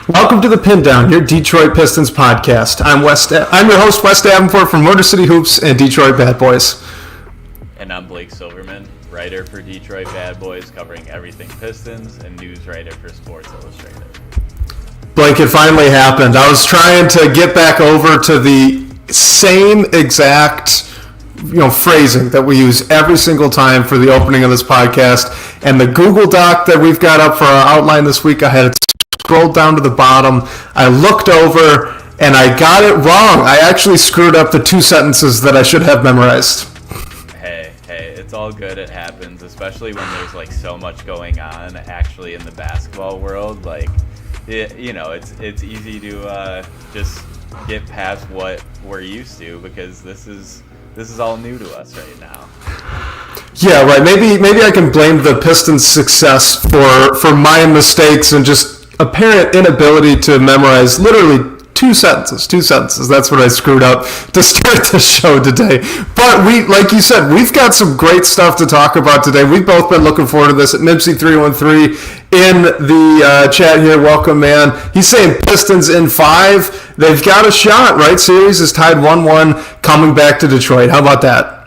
Welcome to the Pindown, your Detroit Pistons podcast. I'm your host, Wes Davenport from Motor City Hoops and Detroit Bad Boys. And I'm Blake Silverman, writer for Detroit Bad Boys, covering everything Pistons, and news writer for Sports Illustrated. Blake, it finally happened. I was trying to get back over to the same exact phrasing that we use every single time for the opening of this podcast. And the Google Doc that we've got up for our outline this week, I had scrolled down to the bottom. I looked over and I got it wrong. I actually screwed up the two sentences that I should have memorized. Hey, it's all good. It happens, especially when there's so much going on actually in the basketball world. It's easy to just get past what we're used to because this is all new to us right now. Yeah, right. Maybe I can blame the Pistons' success for my mistakes and just apparent inability to memorize literally two sentences. That's what I screwed up to start the show today. But like you said, we've got some great stuff to talk about today. We've both been looking forward to this. At Nipsey313 in the chat here, welcome, man. He's saying Pistons in 5. They've got a shot, right? Series is tied 1-1, coming back to Detroit. How about that?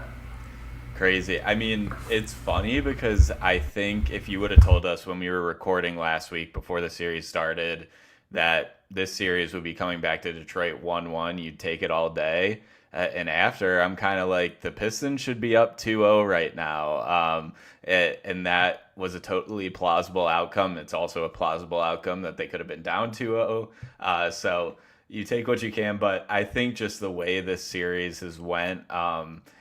Crazy. I mean, it's funny because I think if you would have told us when we were recording last week before the series started that this series would be coming back to Detroit 1-1, you'd take it all day. And after, I'm kind of like, the Pistons should be up 2-0 right now. And that was a totally plausible outcome. It's also a plausible outcome that they could have been down 2-0. So you take what you can. But I think just the way this series has went,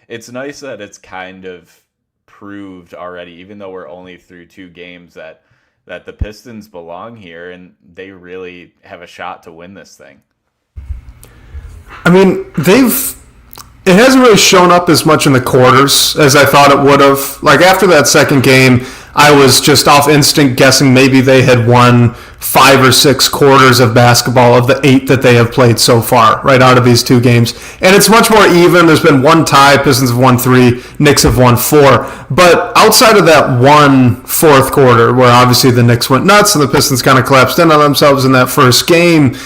it's nice that it's kind of proved already, even though we're only through 2 games, that the Pistons belong here and they really have a shot to win this thing. I mean, it hasn't really shown up as much in the quarters as I thought it would have. After that second game, I was just off instinct guessing maybe they had won 5 or 6 quarters of basketball of the 8 that they have played so far, right out of these 2 games. And it's much more even. There's been 1 tie. Pistons have won 3. Knicks have won 4. But outside of that 1 fourth quarter, where obviously the Knicks went nuts and the Pistons kind of collapsed in on themselves in that first game,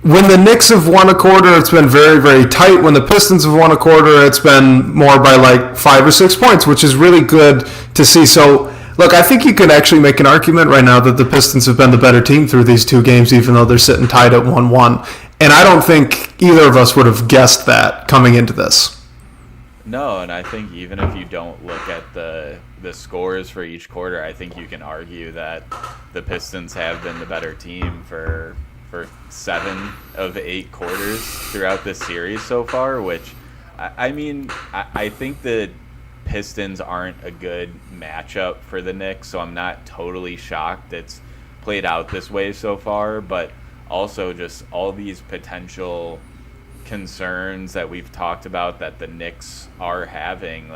when the Knicks have won a quarter, it's been very, very tight. When the Pistons have won a quarter, it's been more by 5 or 6 points, which is really good to see. So, look, I think you could actually make an argument right now that the Pistons have been the better team through these 2 games, even though they're sitting tied at 1-1. And I don't think either of us would have guessed that coming into this. No, and I think even if you don't look at the scores for each quarter, I think you can argue that the Pistons have been the better team for 7 of 8 quarters throughout this series so far, which, I think the Pistons aren't a good matchup for the Knicks, so I'm not totally shocked it's played out this way so far, but also just all these potential concerns that we've talked about that the Knicks are having,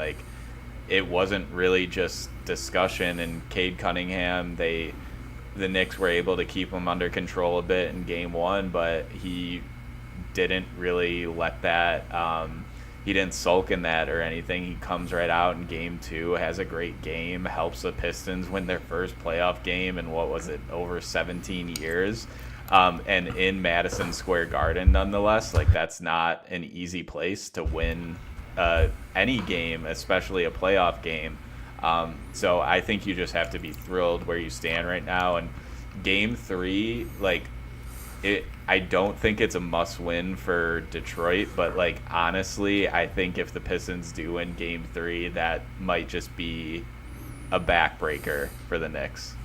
it wasn't really just discussion, and Cade Cunningham, the Knicks were able to keep him under control a bit in game 1, but he didn't really let that, he didn't sulk in that or anything. He comes right out in game 2, has a great game, helps the Pistons win their first playoff game in, over 17 years. And in Madison Square Garden, nonetheless, that's not an easy place to win any game, especially a playoff game. So I think you just have to be thrilled where you stand right now. And game 3, I don't think it's a must-win for Detroit, but honestly, I think if the Pistons do win game 3, that might just be a backbreaker for the Knicks.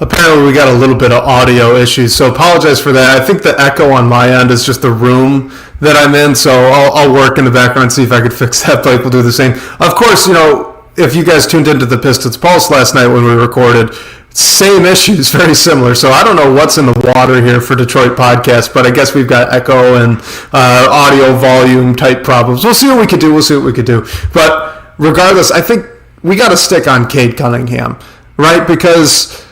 Apparently we got a little bit of audio issues, so apologize for that. I think the echo on my end is just the room that I'm in, so I'll work in the background and see if I could fix that. Blake will do the same. Of course, if you guys tuned into the Pistons Pulse last night when we recorded, same issues, very similar. So I don't know what's in the water here for Detroit Podcast, but I guess we've got echo and audio volume type problems. We'll see what we could do. But regardless, I think we got to stick on Cade Cunningham, right? Because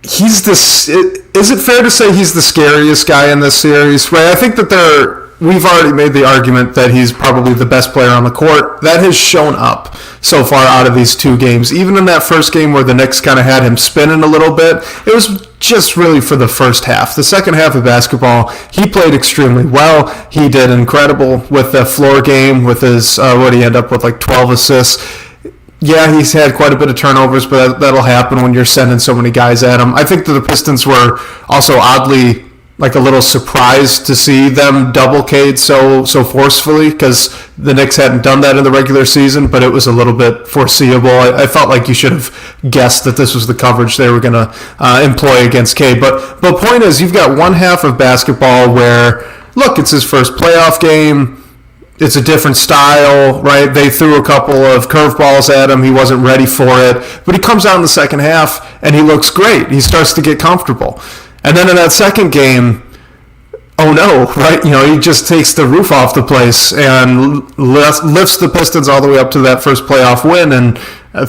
is it fair to say he's the scariest guy in this series, right? I think that we've already made the argument that he's probably the best player on the court. That has shown up so far out of these 2 games. Even in that first game where the Knicks kind of had him spinning a little bit, it was just really for the first half. The second half of basketball, he played extremely well. He did incredible with the floor game, with his, what he ended up with, like 12 assists. Yeah, he's had quite a bit of turnovers, but that'll happen when you're sending so many guys at him. I think that the Pistons were also oddly like a little surprised to see them double Cade so forcefully, because the Knicks hadn't done that in the regular season, but it was a little bit foreseeable. I felt like you should have guessed that this was the coverage they were going to employ against Cade. But point is, you've got one half of basketball where, look, it's his first playoff game. It's a different style, right? They threw a couple of curveballs at him. He wasn't ready for it. But he comes out in the second half, and he looks great. He starts to get comfortable. And then in that second game, oh no, right? He just takes the roof off the place and lifts the Pistons all the way up to that first playoff win. And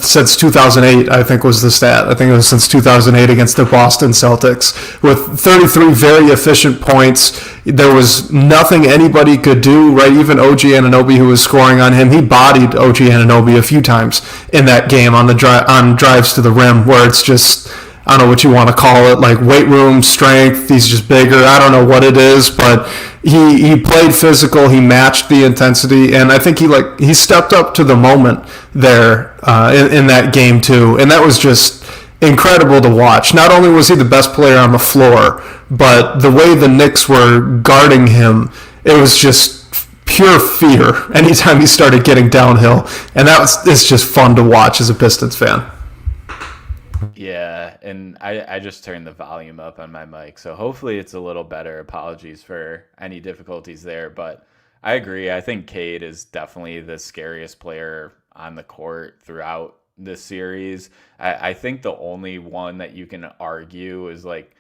since 2008, I think was the stat. I think it was since 2008 against the Boston Celtics with 33 very efficient points. There was nothing anybody could do, right? Even OG Anunoby, who was scoring on him, he bodied OG Anunoby a few times in that game on drives to the rim, where it's just, I don't know what you want to call it, like weight room strength. He's just bigger. I don't know what it is, but he played physical. He matched the intensity, and I think he stepped up to the moment there in that game too. And that was just incredible to watch. Not only was he the best player on the floor, but the way the Knicks were guarding him, it was just pure fear anytime he started getting downhill. And it's just fun to watch as a Pistons fan. Yeah, and I just turned the volume up on my mic, so hopefully it's a little better. Apologies for any difficulties there, but I agree. I think Cade is definitely the scariest player on the court throughout this series. I think the only one that you can argue is like,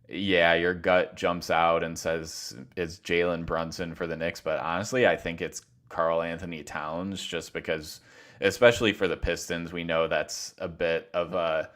yeah, your gut jumps out and says it's Jalen Brunson for the Knicks, but honestly, I think it's Karl Anthony Towns, just because, especially for the Pistons, we know that's a bit of a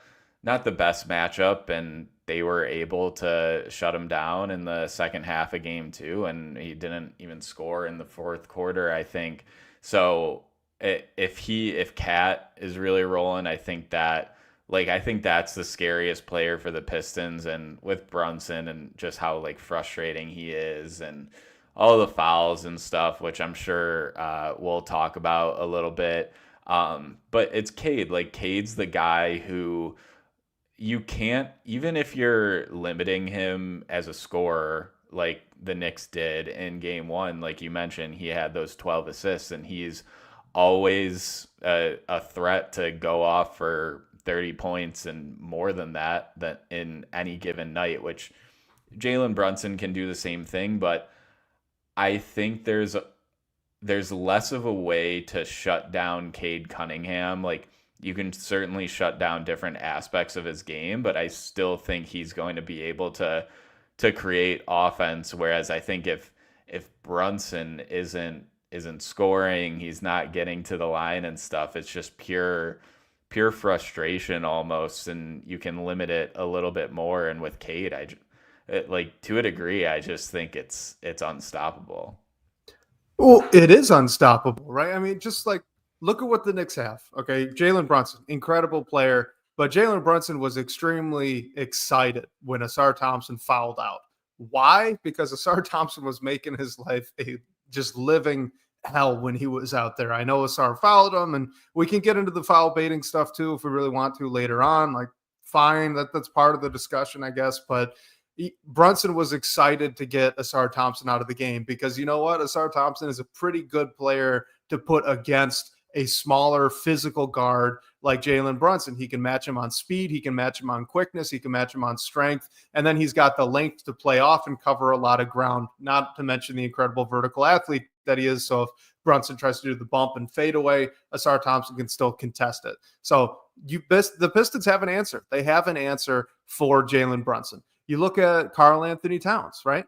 not the best matchup, and they were able to shut him down in the second half of game 2, and he didn't even score in the fourth quarter, I think. So if Cat is really rolling, I think that's the scariest player for the Pistons, and with Brunson and just how like frustrating he is and all the fouls and stuff, which I'm sure we'll talk about a little bit. But it's Cade. Like, Cade's the guy who you can't, even if you're limiting him as a scorer, like the Knicks did in game 1, like you mentioned, he had those 12 assists, and he's always a threat to go off for 30 points and more than that in any given night, which Jalen Brunson can do the same thing. But I think there's less of a way to shut down Cade Cunningham. Like, you can certainly shut down different aspects of his game, but I still think he's going to be able to create offense. Whereas I think if Brunson isn't scoring, he's not getting to the line and stuff, it's just pure frustration almost, and you can limit it a little bit more. And with Cade, to a degree, I just think it's unstoppable. Well, it is unstoppable, right? I mean, just like, look at what the Knicks have. Okay, Jalen Brunson, incredible player, but Jalen Brunson was extremely excited when Asar Thompson fouled out. Why? Because Asar Thompson was making his life a just living hell when he was out there. I know Asar fouled him, and we can get into the foul baiting stuff too if we really want to later on. Like, fine, that's part of the discussion, I guess, but Brunson was excited to get Asar Thompson out of the game, because you know what? Asar Thompson is a pretty good player to put against a smaller physical guard like Jalen Brunson. He can match him on speed. He can match him on quickness. He can match him on strength. And then he's got the length to play off and cover a lot of ground, not to mention the incredible vertical athlete that he is. So if Brunson tries to do the bump and fade away, Asar Thompson can still contest it. So the Pistons have an answer. They have an answer for Jalen Brunson. You look at Karl Anthony Towns, right?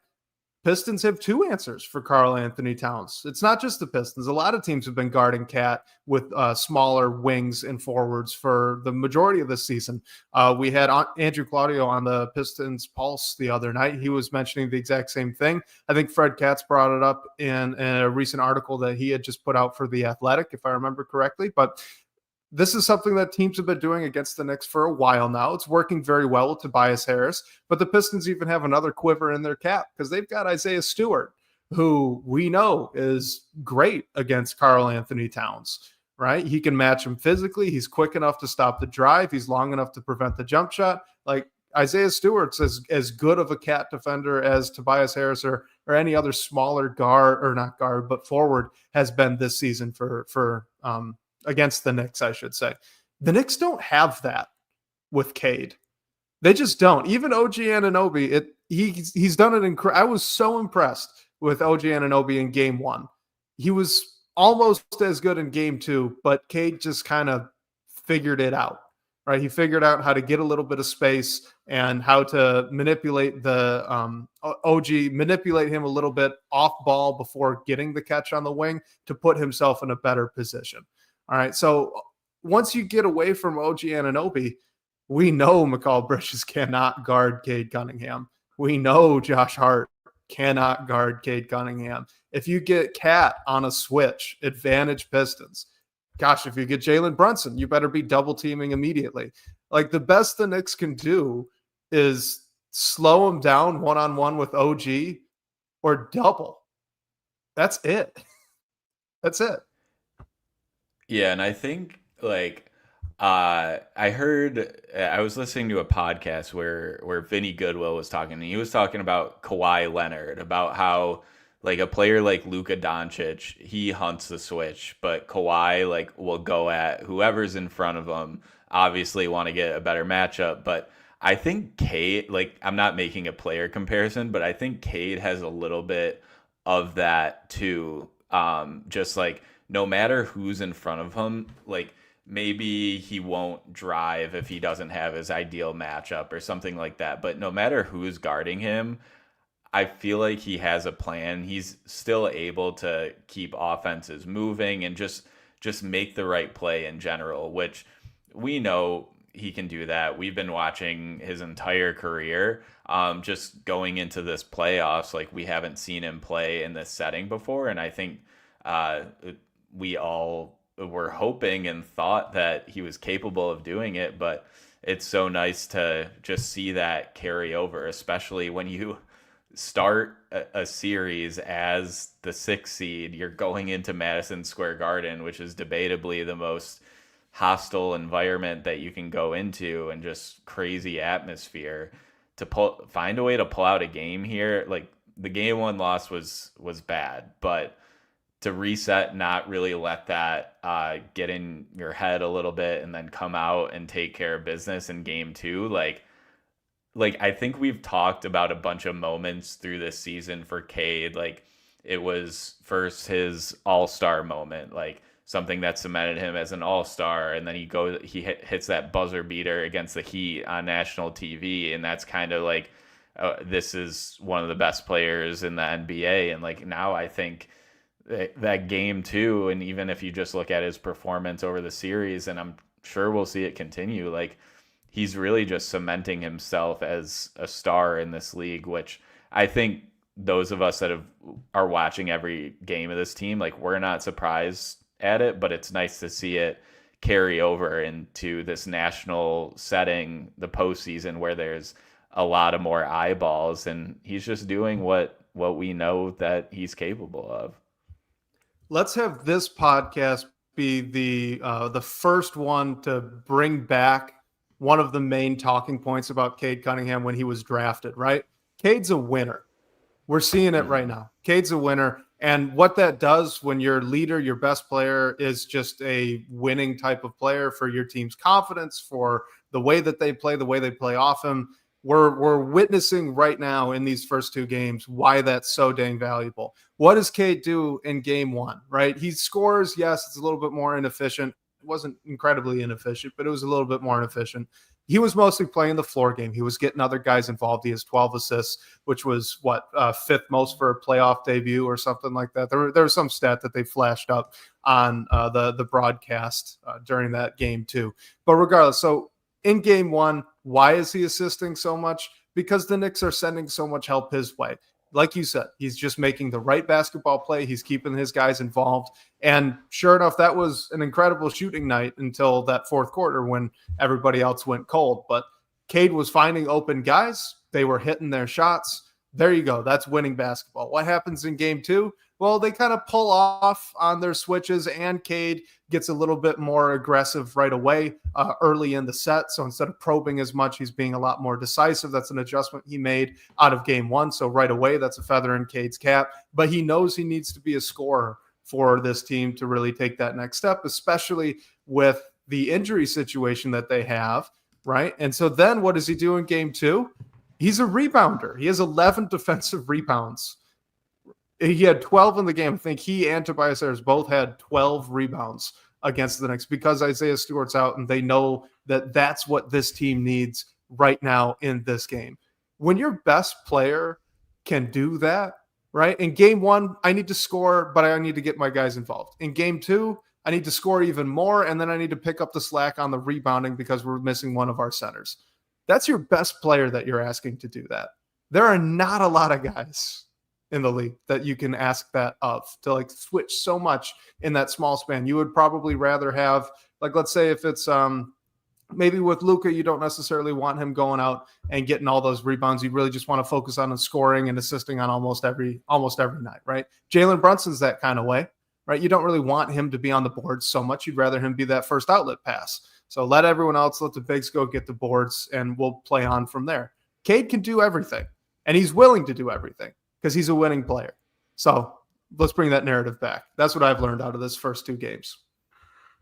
Pistons have two answers for Karl Anthony Towns. It's not just the Pistons. A lot of teams have been guarding Cat with smaller wings and forwards for the majority of this season. We had Andrew Claudio on the Pistons Pulse the other night. He was mentioning the exact same thing. I think Fred Katz brought it up in a recent article that he had just put out for The Athletic, if I remember correctly. But this is something that teams have been doing against the Knicks for a while now. It's working very well with Tobias Harris, but the Pistons even have another quiver in their cap because they've got Isaiah Stewart, who we know is great against Karl Anthony Towns, right? He can match him physically. He's quick enough to stop the drive. He's long enough to prevent the jump shot. Like, Isaiah Stewart's as good of a cat defender as Tobias Harris or any other smaller guard, or not guard, but forward has been this season for against the Knicks, I should say. The Knicks don't have that with Cade. They just don't. Even OG Anunoby, he's done it. I was so impressed with OG Anunoby in game 1. He was almost as good in game 2, but Cade just kind of figured it out. Right, he figured out how to get a little bit of space and how to manipulate the manipulate him a little bit off ball before getting the catch on the wing to put himself in a better position. All right, so once you get away from OG Anunoby, we know Mikal Bridges cannot guard Cade Cunningham. We know Josh Hart cannot guard Cade Cunningham. If you get Cat on a switch, advantage Pistons. Gosh, if you get Jalen Brunson, you better be double teaming immediately. Like, the best the Knicks can do is slow him down one-on-one with OG or double. That's it. That's it. Yeah, and I think, like, I was listening to a podcast where Vinny Goodwill was talking, and he was talking about Kawhi Leonard, about how, like, a player like Luka Doncic, he hunts the switch, but Kawhi, like, will go at whoever's in front of him. Obviously, want to get a better matchup, but I think Cade, like, I'm not making a player comparison, but I think Cade has a little bit of that too. Just like, no matter who's in front of him, like, maybe he won't drive if he doesn't have his ideal matchup or something like that. But no matter who's guarding him, I feel like he has a plan. He's still able to keep offenses moving and just make the right play in general, which we know he can do that. We've been watching his entire career. Just going into this playoffs, like, we haven't seen him play in this setting before. And I think we all were hoping and thought that he was capable of doing it, but it's so nice to just see that carry over, especially when you start a series as the 6th seed. You're going into Madison Square Garden, which is debatably the most hostile environment that you can go into, and just crazy atmosphere. To find a way to pull out a game here, like, the game 1 loss was bad, but to reset, not really let that get in your head a little bit, and then come out and take care of business in game 2, like, I think we've talked about a bunch of moments through this season for Cade. Like, it was first his all-star moment, like, something that cemented him as an all-star, and then he hits that buzzer beater against the Heat on national TV, and that's kind of like, this is one of the best players in the NBA. And, like, now I think that game 2, and even if you just look at his performance over the series, and I'm sure we'll see it continue, like, he's really just cementing himself as a star in this league, which I think those of us that are watching every game of this team, like, we're not surprised at it, but it's nice to see it carry over into this national setting, the postseason, where there's a lot of more eyeballs, and he's just doing what we know that he's capable of. Let's have this podcast be the first one to bring back one of the main talking points about Cade Cunningham when he was drafted, right? Cade's a winner. We're seeing it right now. Cade's a winner. And what that does when your leader, your best player, is just a winning type of player for your team's confidence, for the way that they play off him. We're witnessing right now in these first 2 games why that's so dang valuable. What does Cade do in game 1, right? He scores. Yes, it's a little bit more inefficient. It wasn't incredibly inefficient, but it was a little bit more inefficient. He was mostly playing the floor game. He was getting other guys involved. He has 12 assists, which was 5th most for a playoff debut or something like that. There was some stat that they flashed up on the broadcast during that game too. But regardless, so in game 1, why is he assisting so much? Because the Knicks are sending so much help his way. like you said, he's just making the right basketball play. He's keeping his guys involved. And sure enough, that was an incredible shooting night until that fourth quarter when everybody else went cold. But Cade was finding open guys. They were hitting their shots. There you go. That's winning basketball. What happens in game two? Well, they kind of pull off on their switches, and Cade gets a little bit more aggressive right away early in the set. So instead of probing as much, he's being a lot more decisive. That's an adjustment he made out of game one. So right away, that's a feather in Cade's cap. But he knows he needs to be a scorer for this team to really take that next step, especially with the injury situation that they have, right? And so then what does he do in game two? He's a rebounder. He has 11 defensive rebounds. He had 12 in the game. I think he and Tobias Harris both had 12 rebounds against the Knicks because Isaiah Stewart's out, and they know that that's what this team needs right now in this game. When your best player can do that, right? In game one, I need to score, but I need to get my guys involved. In game two, I need to score even more, and then I need to pick up the slack on the rebounding because we're missing one of our centers. That's your best player that you're asking to do that. There are not a lot of guys in the league that you can ask that of, to like switch so much in that small span. You would probably rather have, like, let's say if it's maybe with Luka, you don't necessarily want him going out and getting all those rebounds. You really just want to focus on scoring and assisting on almost every night, right? Jalen Brunson's that kind of way, right? You don't really want him to be on the board so much. You'd rather him be that first outlet pass. So let everyone else, let the bigs go get the boards, and we'll play on from there. Cade can do everything, and he's willing to do everything because he's a winning player. So let's bring that narrative back. That's what I've learned out of this first two games.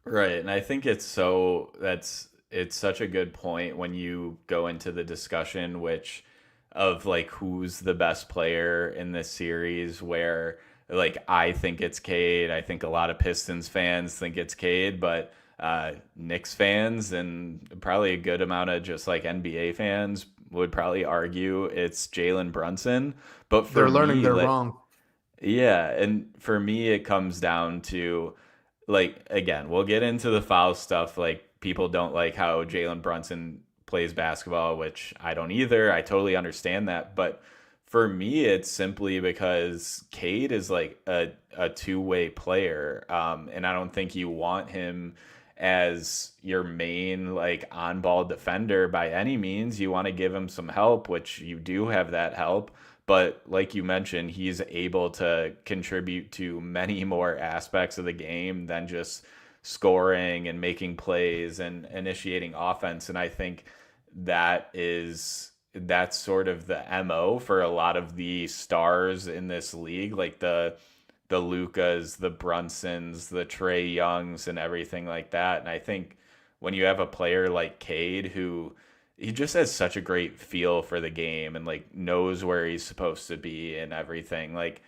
Right, and I think it's such a good point when you go into the discussion of like who's the best player in this series, where like I think it's Cade. I think a lot of Pistons fans think it's Cade, but Knicks fans and probably a good amount of just like NBA fans would probably argue it's Jalen Brunson. But for they're learning me, they're like, wrong. Yeah, and for me, it comes down to, like, again, we'll get into the foul stuff. Like, people don't like how Jalen Brunson plays basketball, which I don't either. I totally understand that. But for me, it's simply because Cade is like a two-way player, and I don't think you want him as your main like on-ball defender by any means. You want to give him some help, which you do have that help. But like you mentioned, he's able to contribute to many more aspects of the game than just scoring and making plays and initiating offense. And I think that's sort of the MO for a lot of the stars in this league, like the Lukas, the Brunsons, the Trae Youngs, and everything like that. And I think when you have a player like Cade, who he just has such a great feel for the game and like knows where he's supposed to be and everything, like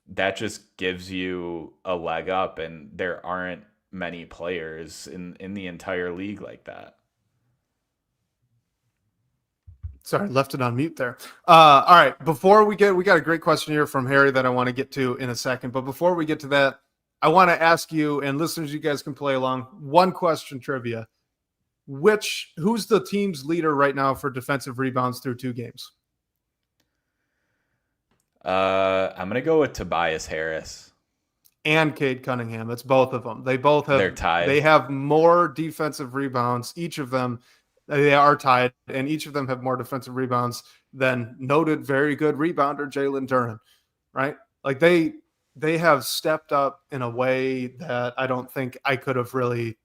that just gives you a leg up, and there aren't many players in the entire league like that. Sorry, left it on mute there. All right, we got a great question here from Harry that I want to get to in a second. But before we get to that, I want to ask you, and listeners, you guys can play along, one question trivia. Who's the team's leader right now for defensive rebounds through two games? I'm going to go with Tobias Harris. And Cade Cunningham. It's both of them. They're tied. They have more defensive rebounds. Each of them, they are tied, and each of them have more defensive rebounds than noted very good rebounder Jalen Duren, right? Like they have stepped up in a way that I don't think I could have really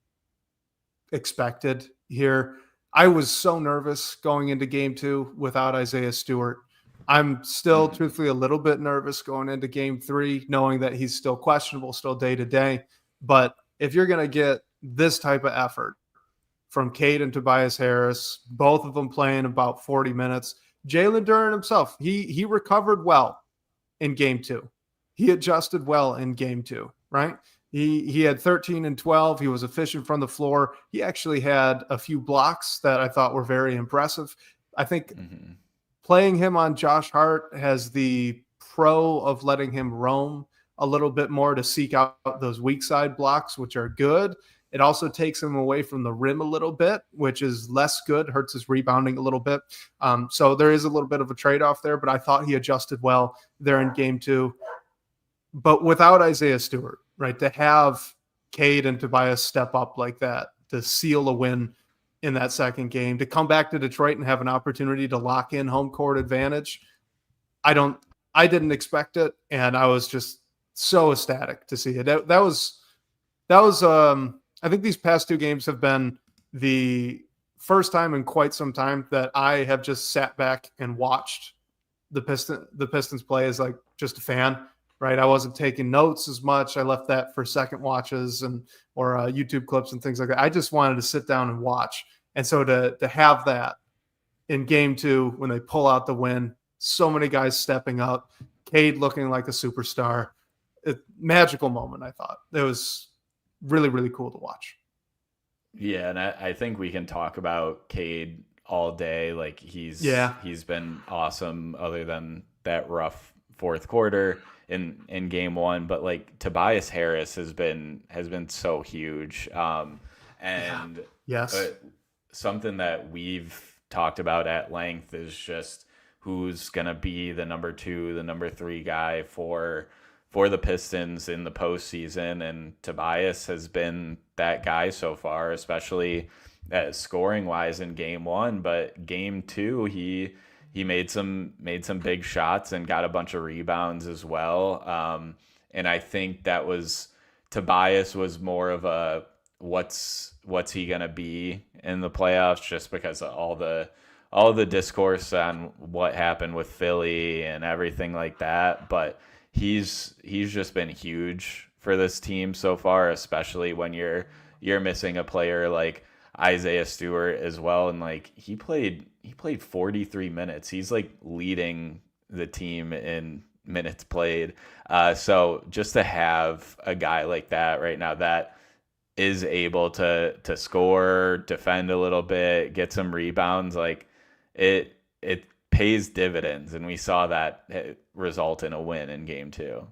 expected here. I was so nervous going into game two without Isaiah Stewart. I'm still truthfully a little bit nervous going into game three, knowing that he's still questionable, still day to day. But if you're going to get this type of effort from Cade and Tobias Harris, both of them playing about 40 minutes, Jalen Duren himself, he recovered well in game two. He adjusted well in game two, right? He had 13 and 12. He was efficient from the floor. He actually had a few blocks that I thought were very impressive. I think playing him on Josh Hart has the pro of letting him roam a little bit more to seek out those weak side blocks, which are good. It also takes him away from the rim a little bit, which is less good, hurts his rebounding a little bit. So there is a little bit of a trade-off there, but I thought he adjusted well there in game 2. But without Isaiah Stewart, right, to have Cade and Tobias step up like that, to seal a win in that second game, to come back to Detroit and have an opportunity to lock in home court advantage, I didn't expect it, and I was just so ecstatic to see it. That was I think these past 2 games have been the first time in quite some time that I have just sat back and watched the Pistons play as like just a fan, right? I wasn't taking notes as much. I left that for second watches or YouTube clips and things like that. I just wanted to sit down and watch. And so to have that in game 2 when they pull out the win, so many guys stepping up, Cade looking like a superstar, magical moment. I thought it was really, really cool to watch. Yeah, and I think we can talk about Cade all day. Like he's been awesome other than that rough fourth quarter in game 1. But like Tobias Harris has been so huge. And yes, something that we've talked about at length is just who's gonna be the number 2, the number 3 guy for the Pistons in the postseason, and Tobias has been that guy so far, especially scoring wise in game 1. But game 2, he made some big shots and got a bunch of rebounds as well. And I think that was Tobias was more of a what's he gonna be in the playoffs, just because of all the discourse on what happened with Philly and everything like that. But he's just been huge for this team so far, especially when you're missing a player like Isaiah Stewart as well. And like he played 43 minutes. He's like leading the team in minutes played. So just to have a guy like that right now that is able to score, defend a little bit, get some rebounds, like it pays dividends, and we saw that result in a win in game 2.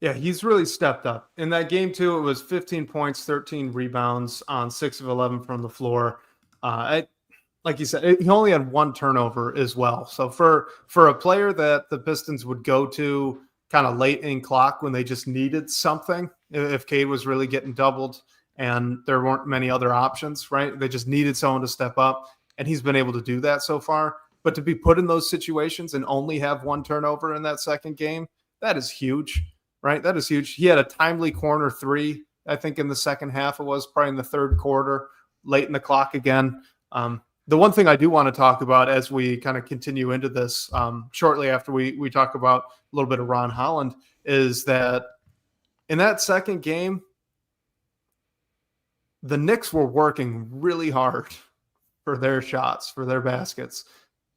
Yeah, he's really stepped up. In that game 2, it was 15 points, 13 rebounds on 6 of 11 from the floor. Like you said, he only had 1 turnover as well. So for a player that the Pistons would go to kind of late in clock when they just needed something, if Cade was really getting doubled and there weren't many other options, right? They just needed someone to step up, and he's been able to do that so far. But to be put in those situations and only have 1 turnover in that second game, that is huge, right? That is huge. He had a timely corner 3, I think, in the second half. It was probably in the third quarter, late in the clock again. The one thing I do want to talk about as we kind of continue into this, shortly after we talk about a little bit of Ron Holland, is that in that second game, the Knicks were working really hard for their shots, for their baskets.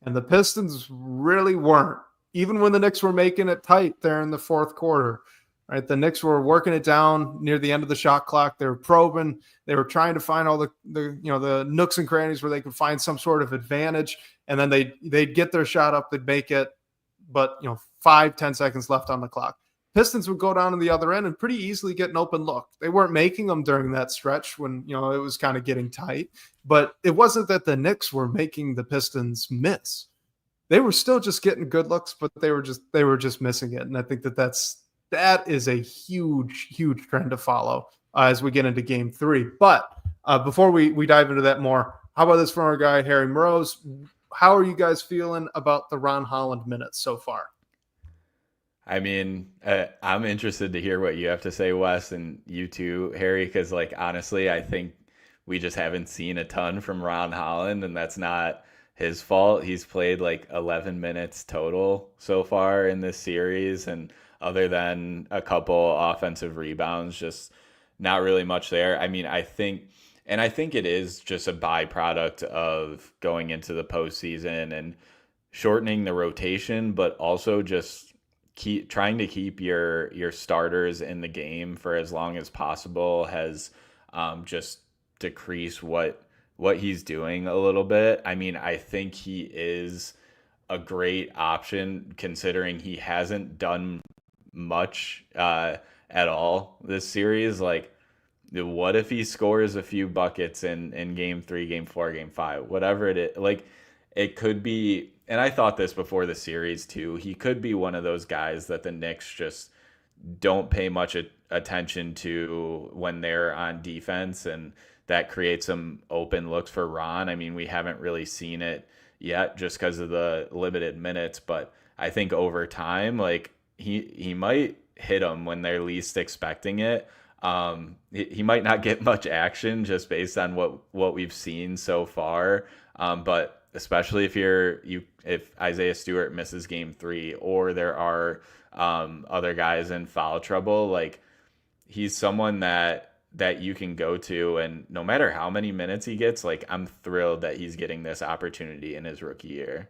And the Pistons really weren't, even when the Knicks were making it tight there in the fourth quarter, right? The Knicks were working it down near the end of the shot clock. They were probing. They were trying to find all the nooks and crannies where they could find some sort of advantage. And then they'd get their shot up, they'd make it, but 5-10 seconds left on the clock. Pistons would go down on the other end and pretty easily get an open look. They weren't making them during that stretch when, it was kind of getting tight, but it wasn't that the Knicks were making the Pistons miss. They were still just getting good looks, but they were just missing it. And I think that is a huge, huge trend to follow as we get into game 3. But before we dive into that more, how about this from our guy, Harry Mrose? How are you guys feeling about the Ron Holland minutes so far? I mean, I'm interested to hear what you have to say, Wes, and you too, Harry, because honestly, I think we just haven't seen a ton from Ron Holland, and that's not his fault. He's played 11 minutes total so far in this series, and other than a couple offensive rebounds, just not really much there. I mean, I think it is just a byproduct of going into the postseason and shortening the rotation, but also just trying to keep your starters in the game for as long as possible has just decreased what he's doing a little bit. I mean, I think he is a great option considering he hasn't done much at all this series. what if he scores a few buckets in game 3, game 4, game 5, whatever it is? Like, it could be, and I thought this before the series too, he could be one of those guys that the Knicks just don't pay much attention to when they're on defense, and that creates some open looks for Ron. I mean, we haven't really seen it yet just because of the limited minutes, but I think over time, like, he might hit them when they're least expecting it. He might not get much action just based on what we've seen so far. But especially if Isaiah Stewart misses game 3, or there are other guys in foul trouble, like, he's someone that you can go to, and no matter how many minutes he gets, like, I'm thrilled that he's getting this opportunity in his rookie year.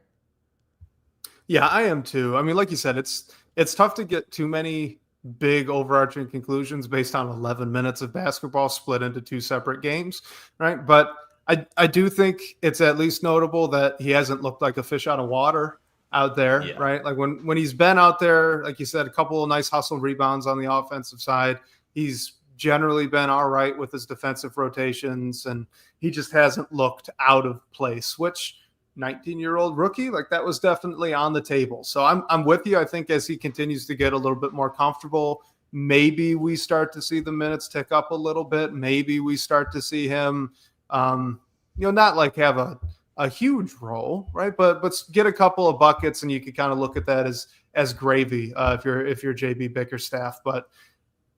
Yeah, I am too. I mean, like you said, it's tough to get too many big overarching conclusions based on 11 minutes of basketball split into 2 separate games, right? But I do think it's at least notable that he hasn't looked like a fish out of water out there, Yeah. right? Like when he's been out there, like you said, a couple of nice hustle rebounds on the offensive side. He's generally been all right with his defensive rotations, and he just hasn't looked out of place, which 19-year-old rookie, like, that was definitely on the table. So I'm with you. I think as he continues to get a little bit more comfortable, maybe we start to see the minutes tick up a little bit. Maybe we start to see him, not like have a huge role, right? But get a couple of buckets, and you can kind of look at that as gravy if you're JB Bickerstaff. But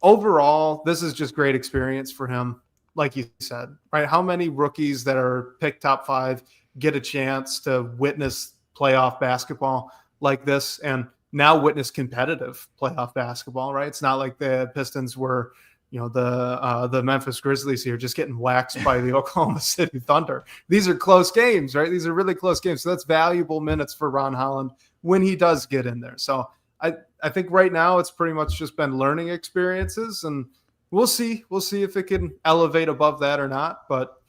overall, this is just great experience for him. Like you said, right? How many rookies that are picked top 5 get a chance to witness playoff basketball like this, and now witness competitive playoff basketball, right? It's not like the Pistons were, the Memphis Grizzlies here just getting waxed by the Oklahoma City Thunder. These are close games, right? These are really close games. So that's valuable minutes for Ron Holland when he does get in there. So I think right now it's pretty much just been learning experiences, and we'll see if it can elevate above that or not. But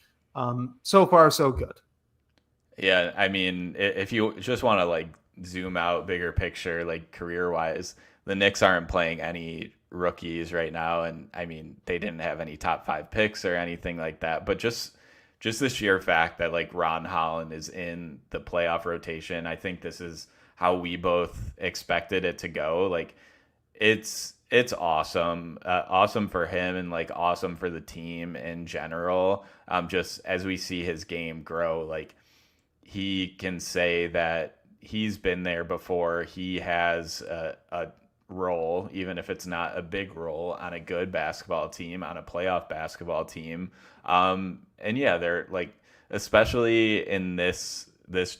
so far, so good. Yeah, I mean, if you just want to, like, zoom out bigger picture, like, career wise, the Knicks aren't playing any rookies right now, and I mean, they didn't have any top 5 picks or anything like that. But just the sheer fact that, like, Ron Holland is in the playoff rotation, I think this is how we both expected it to go. Like, it's awesome, awesome for him, and, like, awesome for the team in general. Just as we see his game grow, like, he can say that he's been there before. He has a role, even if it's not a big role, on a good basketball team, on a playoff basketball team. And yeah, they're, like, especially in this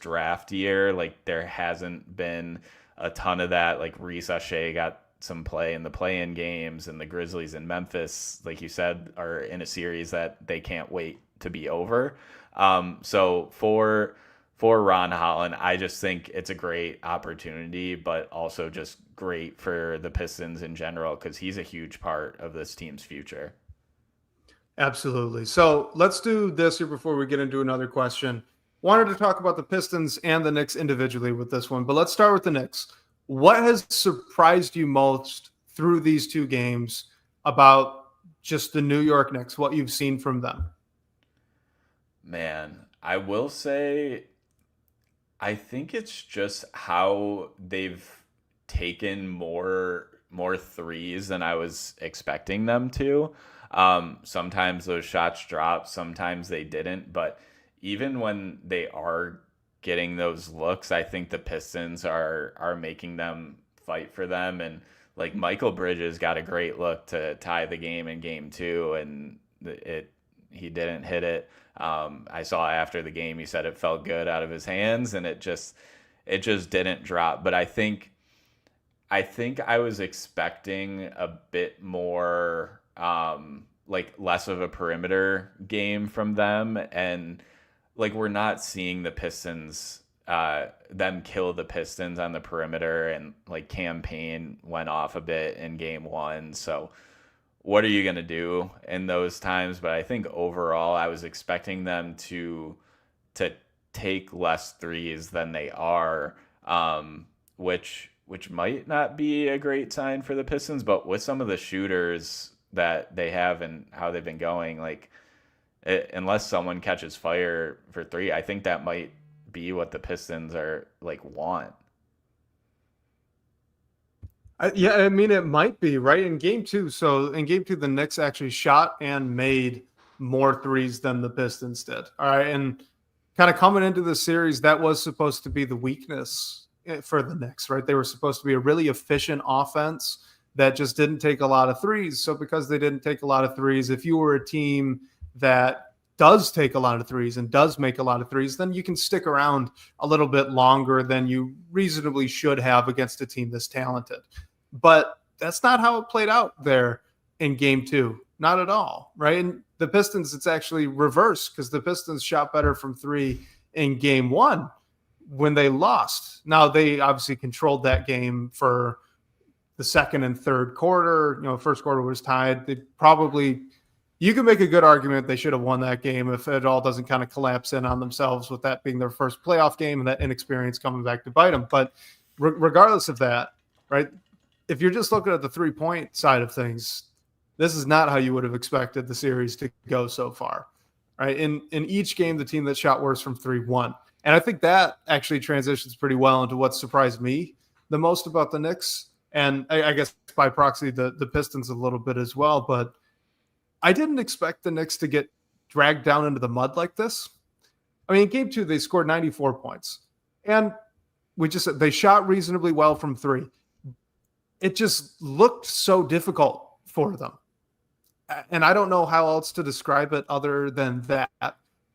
draft year, like, there hasn't been a ton of that. Like, Reese Shea got some play in the play-in games, and the Grizzlies in Memphis, like you said, are in a series that they can't wait to be over. So for Ron Holland, I just think it's a great opportunity, but also just great for the Pistons in general, because he's a huge part of this team's future. Absolutely. So let's do this here before we get into another question. Wanted to talk about the Pistons and the Knicks individually with this one, but let's start with the Knicks. What has surprised you most through these 2 games about just the New York Knicks, what you've seen from them? Man, I will say, I think it's just how they've taken more threes than I was expecting them to. Sometimes those shots dropped, sometimes they didn't, but even when they are getting those looks, I think the Pistons are making them fight for them. And, like, Michael Bridges got a great look to tie the game in game 2, and he didn't hit it. I saw after the game, he said it felt good out of his hands, and it just didn't drop. But I think I was expecting a bit more, like, less of a perimeter game from them, and, like, we're not seeing the Pistons, them kill the Pistons on the perimeter, and, like, Cam Payne went off a bit in game 1, so what are you going to do in those times? But I think overall, I was expecting them to take less threes than they are, which might not be a great sign for the Pistons. But with some of the shooters that they have and how they've been going, like unless someone catches fire for three, I think that might be what the Pistons are like want. Yeah, I mean, it might be, right? In game two, so in game two, the Knicks actually shot and made more threes than the Pistons did. All right. And kind of coming into the series, that was supposed to be the weakness for the Knicks, right? They were supposed to be a really efficient offense that just didn't take a lot of threes. So because they didn't take a lot of threes, if you were a team that does take a lot of threes and does make a lot of threes, then you can stick around a little bit longer than you reasonably should have against a team this talented. But that's not how it played out there in game two. Not at all, right? And the Pistons, it's actually reversed because the Pistons shot better from three in game one when they lost. Now, they obviously controlled that game for the second and third quarter. You know, first quarter was tied. They probably, you can make a good argument they should have won that game if it all doesn't kind of collapse in on themselves with that being their first playoff game and that inexperience coming back to bite them. But regardless of that, right, if you're just looking at the 3-point side of things, this is not how you would have expected the series to go so far, right? In each game, the team that shot worse from three won. And I think that actually transitions pretty well into what surprised me the most about the Knicks. And I guess by proxy, the Pistons a little bit as well. But I didn't expect the Knicks to get dragged down into the mud like this. I mean, in game two, they scored 94 points. And they shot reasonably well from three. It just looked so difficult for them. And I don't know how else to describe it other than that.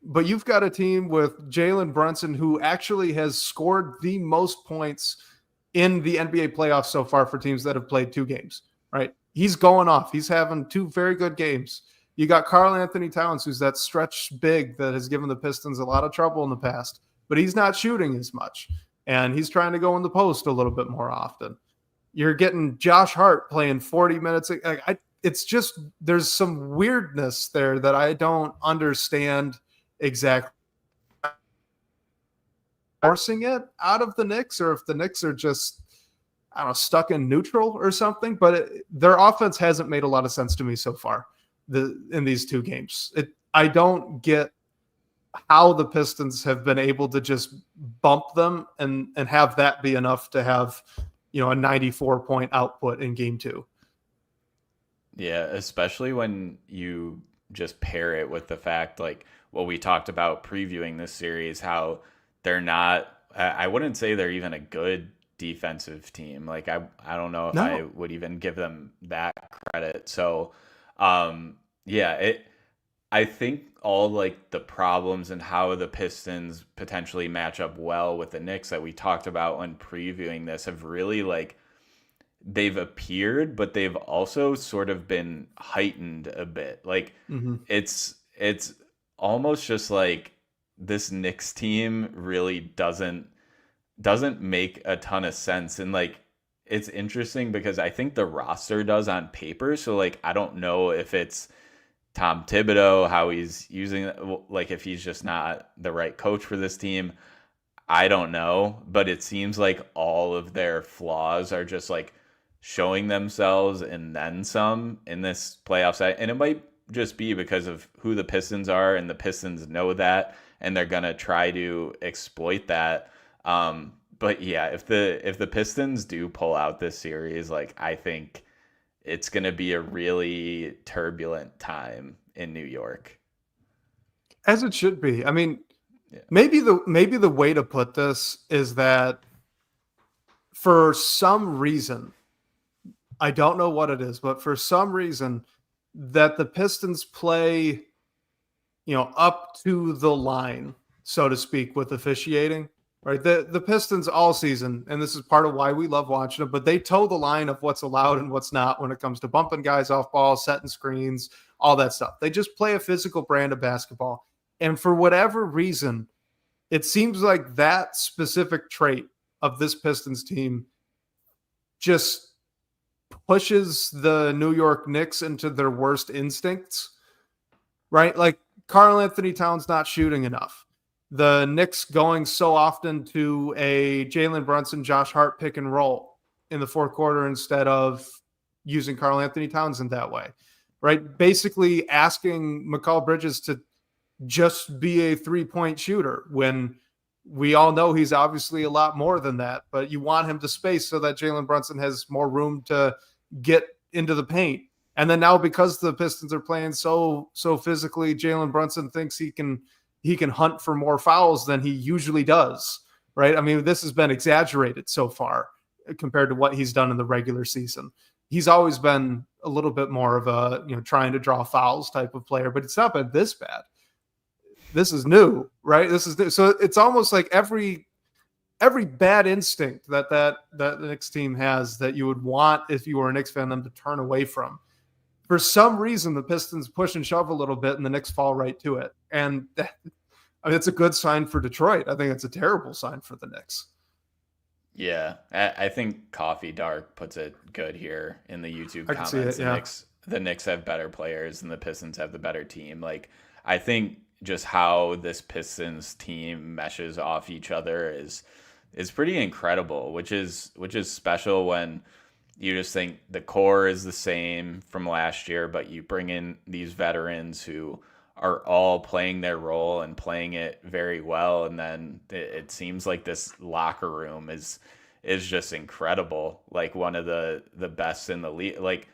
But you've got a team with Jalen Brunson, who actually has scored the most points in the NBA playoffs so far for teams that have played 2 games, right? He's going off. He's having 2 very good games. You got Karl Anthony Towns, who's that stretch big that has given the Pistons a lot of trouble in the past, but he's not shooting as much. And he's trying to go in the post a little bit more often. You're getting Josh Hart playing 40 minutes. It's just, there's some weirdness there that I don't understand exactly. Forcing it out of the Knicks, or if the Knicks are just, I don't know, stuck in neutral or something. But their offense hasn't made a lot of sense to me so far in these 2 games. I don't get how the Pistons have been able to just bump them and have that be enough to have, a 94-point output in game 2. Yeah, especially when you just pair it with the fact, like what we talked about previewing this series, how they're not, I wouldn't say they're even a good defensive team. Like, I don't know if I would even give them that credit. So, I think all like the problems and how the Pistons potentially match up well with the Knicks that we talked about when previewing this have really like, they've appeared, but they've also sort of been heightened a bit. Like it's almost just like this Knicks team really doesn't make a ton of sense. And like, it's interesting because I think the roster does on paper. So like, I don't know if it's Tom Thibodeau, how he's using it, like if he's just not the right coach for this team. I don't know, but it seems like all of their flaws are just like showing themselves and then some in this playoff set. And it might just be because of who the Pistons are, and the Pistons know that, and they're gonna try to exploit that. But yeah, if the Pistons do pull out this series, like I think it's gonna be a really turbulent time in New York. As it should be. I mean, maybe the way to put this is that for some reason, I don't know what it is, but for some reason that the Pistons play, up to the line, so to speak, with officiating, right? The Pistons all season, and this is part of why we love watching them, but they toe the line of what's allowed and what's not when it comes to bumping guys off ball, setting screens, all that stuff. They just play a physical brand of basketball. And for whatever reason, it seems like that specific trait of this Pistons team just pushes the New York Knicks into their worst instincts, right? Like Karl Anthony Towns not shooting enough. The Knicks going so often to a Jalen Brunson, Josh Hart pick and roll in the fourth quarter instead of using Karl Anthony Towns in that way. right? Basically asking Mikal Bridges to just be a 3-point shooter when we all know he's obviously a lot more than that, but you want him to space so that Jalen Brunson has more room to get into the paint. And then now, because the Pistons are playing so physically, Jalen Brunson thinks he can hunt for more fouls than he usually does, right? I mean, this has been exaggerated so far compared to what he's done in the regular season. He's always been a little bit more of a, trying to draw fouls type of player, but it's not been this bad. This is new, right? This is new. So it's almost like every bad instinct that the Knicks team has that you would want, if you were a Knicks fan, them to turn away from. For some reason, the Pistons push and shove a little bit, and the Knicks fall right to it. And it's a good sign for Detroit. I think it's a terrible sign for the Knicks. Yeah, I think Coffee Dark puts it good here in the YouTube comments. The Knicks have better players, and the Pistons have the better team. Like, I think just how this Pistons team meshes off each other is pretty incredible, which is special when you just think the core is the same from last year, but you bring in these veterans who are all playing their role and playing it very well, and then it seems like this locker room is just incredible, like one of the best in the league. Like,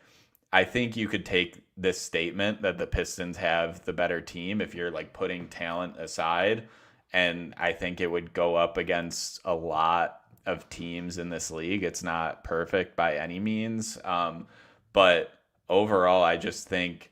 I think you could take this statement that the Pistons have the better team if you're like putting talent aside, and I think it would go up against a lot of teams in this league. It's not perfect by any means, but overall, I just think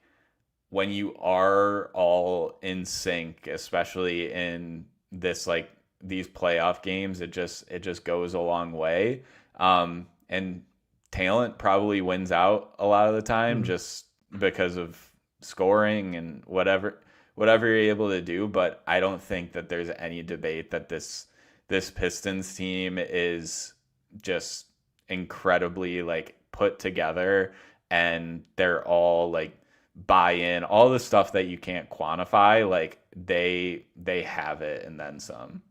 when you are all in sync, especially in this, like, these playoff games, it just goes a long way. And talent probably wins out a lot of the time just because of scoring and whatever you're able to do. But I don't think that there's any debate that this Pistons team is just incredibly, like, put together, and they're all like buy in, all the stuff that you can't quantify. Like, they have it and then some.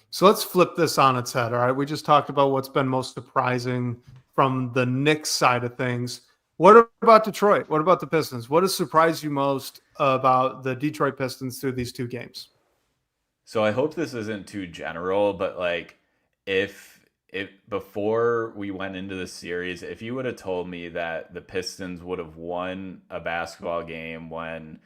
So let's flip this on its head. All right. We just talked about what's been most surprising from the Knicks side of things. What about Detroit? What about the Pistons? What has surprised you most about the Detroit Pistons through these two games? So I hope this isn't too general, but like, if before we went into the series, if you would have told me that the Pistons would have won a basketball game when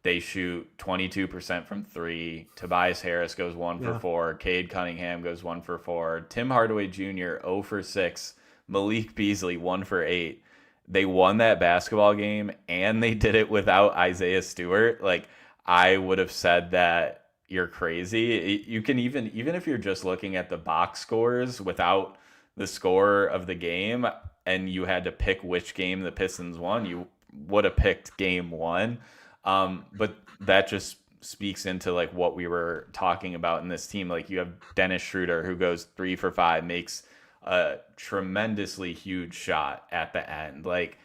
they shoot 22% from three, Tobias Harris goes 1 for 4, Cade Cunningham goes 1 for 4, Tim Hardaway Jr. 0 for 6, Malik Beasley 1 for 8. They won that basketball game, and they did it without Isaiah Stewart. Like, I would have said that you're crazy. You can even if you're just looking at the box scores without the score of the game, and you had to pick which game the Pistons won, you would have picked game 1. But that just speaks into like what we were talking about in this team. Like, you have Dennis Schroeder, who goes 3 for 5, makes a tremendously huge shot at the end. Like,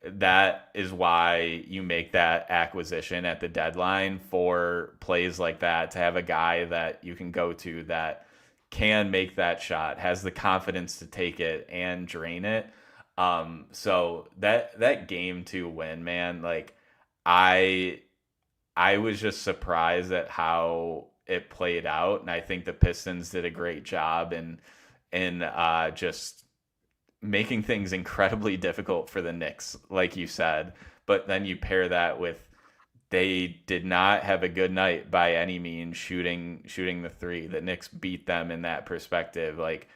that is why you make that acquisition at the deadline for plays like that, to have a guy that you can go to that can make that shot, has the confidence to take it and drain it. So that game 2 win, man, like, I was just surprised at how it played out, and I think the Pistons did a great job in just making things incredibly difficult for the Knicks, like you said. But then you pair that with, they did not have a good night by any means shooting the three. The Knicks beat them in that perspective. Like,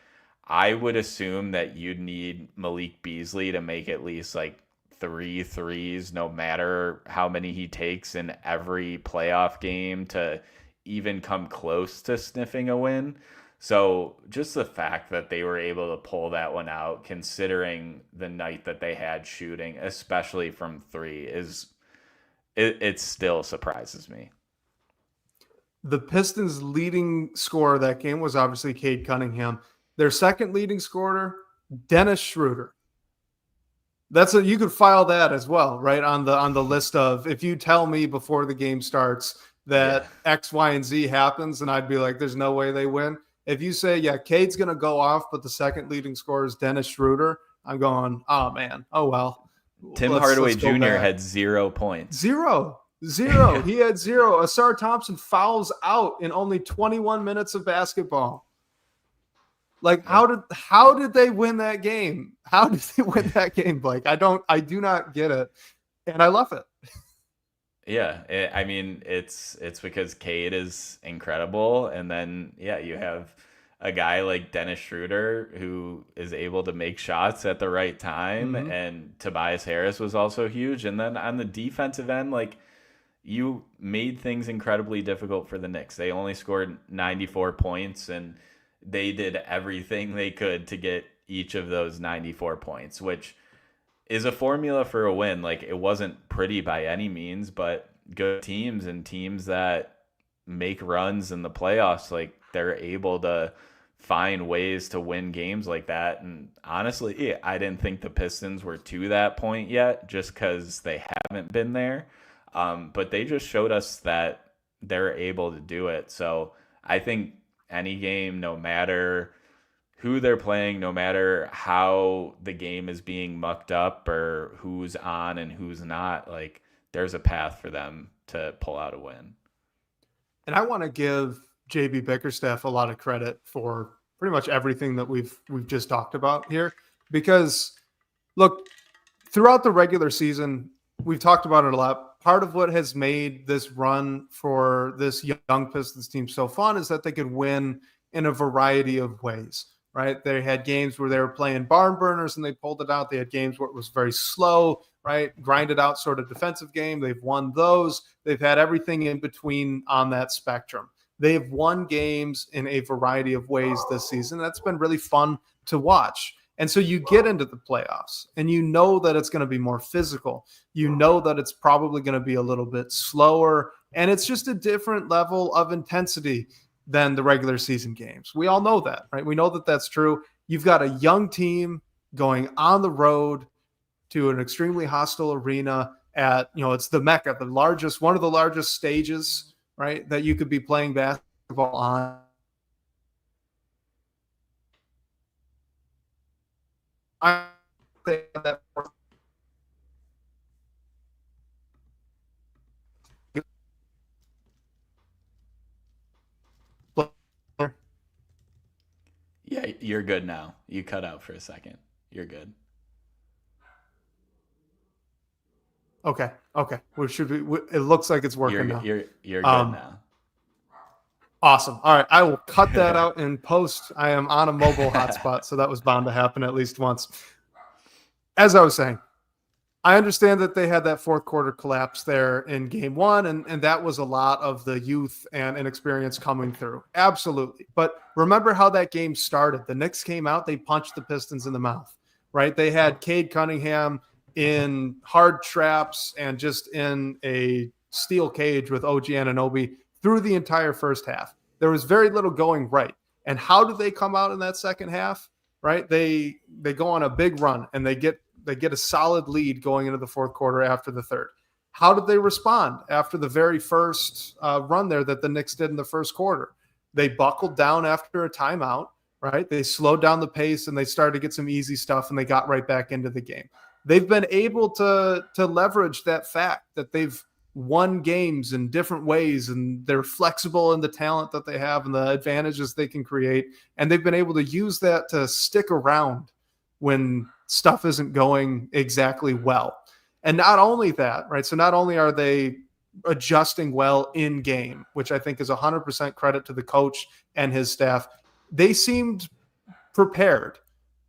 I would assume that you'd need Malik Beasley to make at least like 3 threes, no matter how many he takes in every playoff game, to even come close to sniffing a win. So just the fact that they were able to pull that one out, considering the night that they had shooting, especially from 3, it still surprises me. The Pistons' leading scorer that game was obviously Cade Cunningham. Their second leading scorer, Dennis Schroeder. You could file that as well, right, on the list of, if you tell me before the game starts that X, Y, and Z happens, and I'd be like, there's no way they win. If you say, Cade's going to go off, but the second leading scorer is Dennis Schroeder, I'm going, oh, man, oh, well. Tim Hardaway Jr. had 0 points. Zero. He had 0. Asar Thompson fouls out in only 21 minutes of basketball. Like, how did they win that game? How did they win that game, Blake? I do not get it, and I love it. Yeah, it's because Cade is incredible, and then you have a guy like Dennis Schroeder who is able to make shots at the right time, and Tobias Harris was also huge. And then on the defensive end, like, you made things incredibly difficult for the Knicks. They only scored 94 points, and they did everything they could to get each of those 94 points, which is a formula for a win. Like, it wasn't pretty by any means, but good teams and teams that make runs in the playoffs, like, they're able to find ways to win games like that. And honestly, I didn't think the Pistons were to that point yet, just because they haven't been there. But they just showed us that they're able to do it. So I think any game, no matter who they're playing, no matter how the game is being mucked up or who's on and who's not, like, there's a path for them to pull out a win. And I want to give JB Bickerstaff a lot of credit for pretty much everything that we've just talked about here, because look, throughout the regular season, we've talked about it a lot. Part of what has made this run for this young Pistons team so fun is that they could win in a variety of ways, right? They had games where they were playing barn burners and they pulled it out. They had games where it was very slow, right? Grinded out sort of defensive game. They've won those. They've had everything in between on that spectrum. They've won games in a variety of ways this season. That's been really fun to watch. And so you get into the playoffs and you know that it's going to be more physical. You know that it's probably going to be a little bit slower, and it's just a different level of intensity than the regular season games. We all know that, right? We know that that's true. You've got a young team going on the road to an extremely hostile arena at, it's the Mecca, one of the largest stages, right, that you could be playing basketball on. I think that yeah, you're good now. You cut out for a second. You're good. Okay. It looks like it's working now. You're good now. Awesome. All right. I will cut that out in post. I am on a mobile hotspot, so that was bound to happen at least once. As I was saying, I understand that they had that fourth quarter collapse there in game one, and that was a lot of the youth and inexperience coming through. Absolutely. But remember how that game started. The Knicks came out, they punched the Pistons in the mouth, right? They had Cade Cunningham in hard traps and just in a steel cage with OG Anunoby through the entire first half. There was very little going right. And how do they come out in that second half? Right? They go on a big run and they get a solid lead going into the fourth quarter after the third. How did they respond after the very first run there that the Knicks did in the first quarter? They buckled down after a timeout, right? They slowed down the pace and they started to get some easy stuff and they got right back into the game. They've been able to leverage that fact that they've won games in different ways, and they're flexible in the talent that they have and the advantages they can create. And they've been able to use that to stick around when stuff isn't going exactly well. And not only that, right? So not only are they adjusting well in game, which I think is 100% credit to the coach and his staff, they seemed prepared,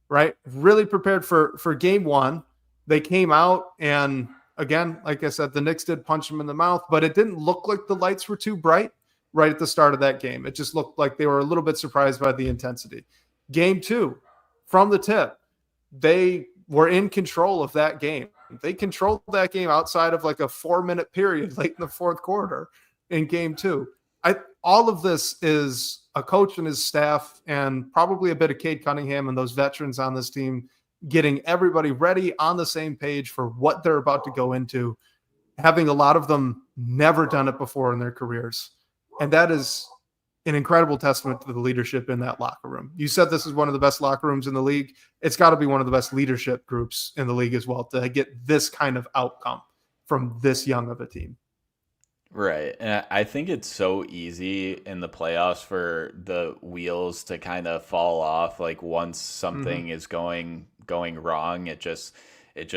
right? Really prepared for game one. They came out and, again, like I said, the Knicks did punch them in the mouth, but it didn't look like the lights were too bright right at the start of that game. It just looked like they were a little bit surprised by the intensity. Game two, from the tip, they were in control of that game. They controlled that game outside of like a 4-minute period late in the fourth quarter in game two. All of this is a coach and his staff and probably a bit of Cade Cunningham and those veterans on this team getting everybody ready on the same page for what they're about to go into, having a lot of them never done it before in their careers. And that is an incredible testament to the leadership in that locker room. You said this is one of the best locker rooms in the league. It's got to be one of the best leadership groups in the league as well to get this kind of outcome from this young of a team. Right. And I think it's so easy in the playoffs for the wheels to kind of fall off. Like once something is going wrong, it just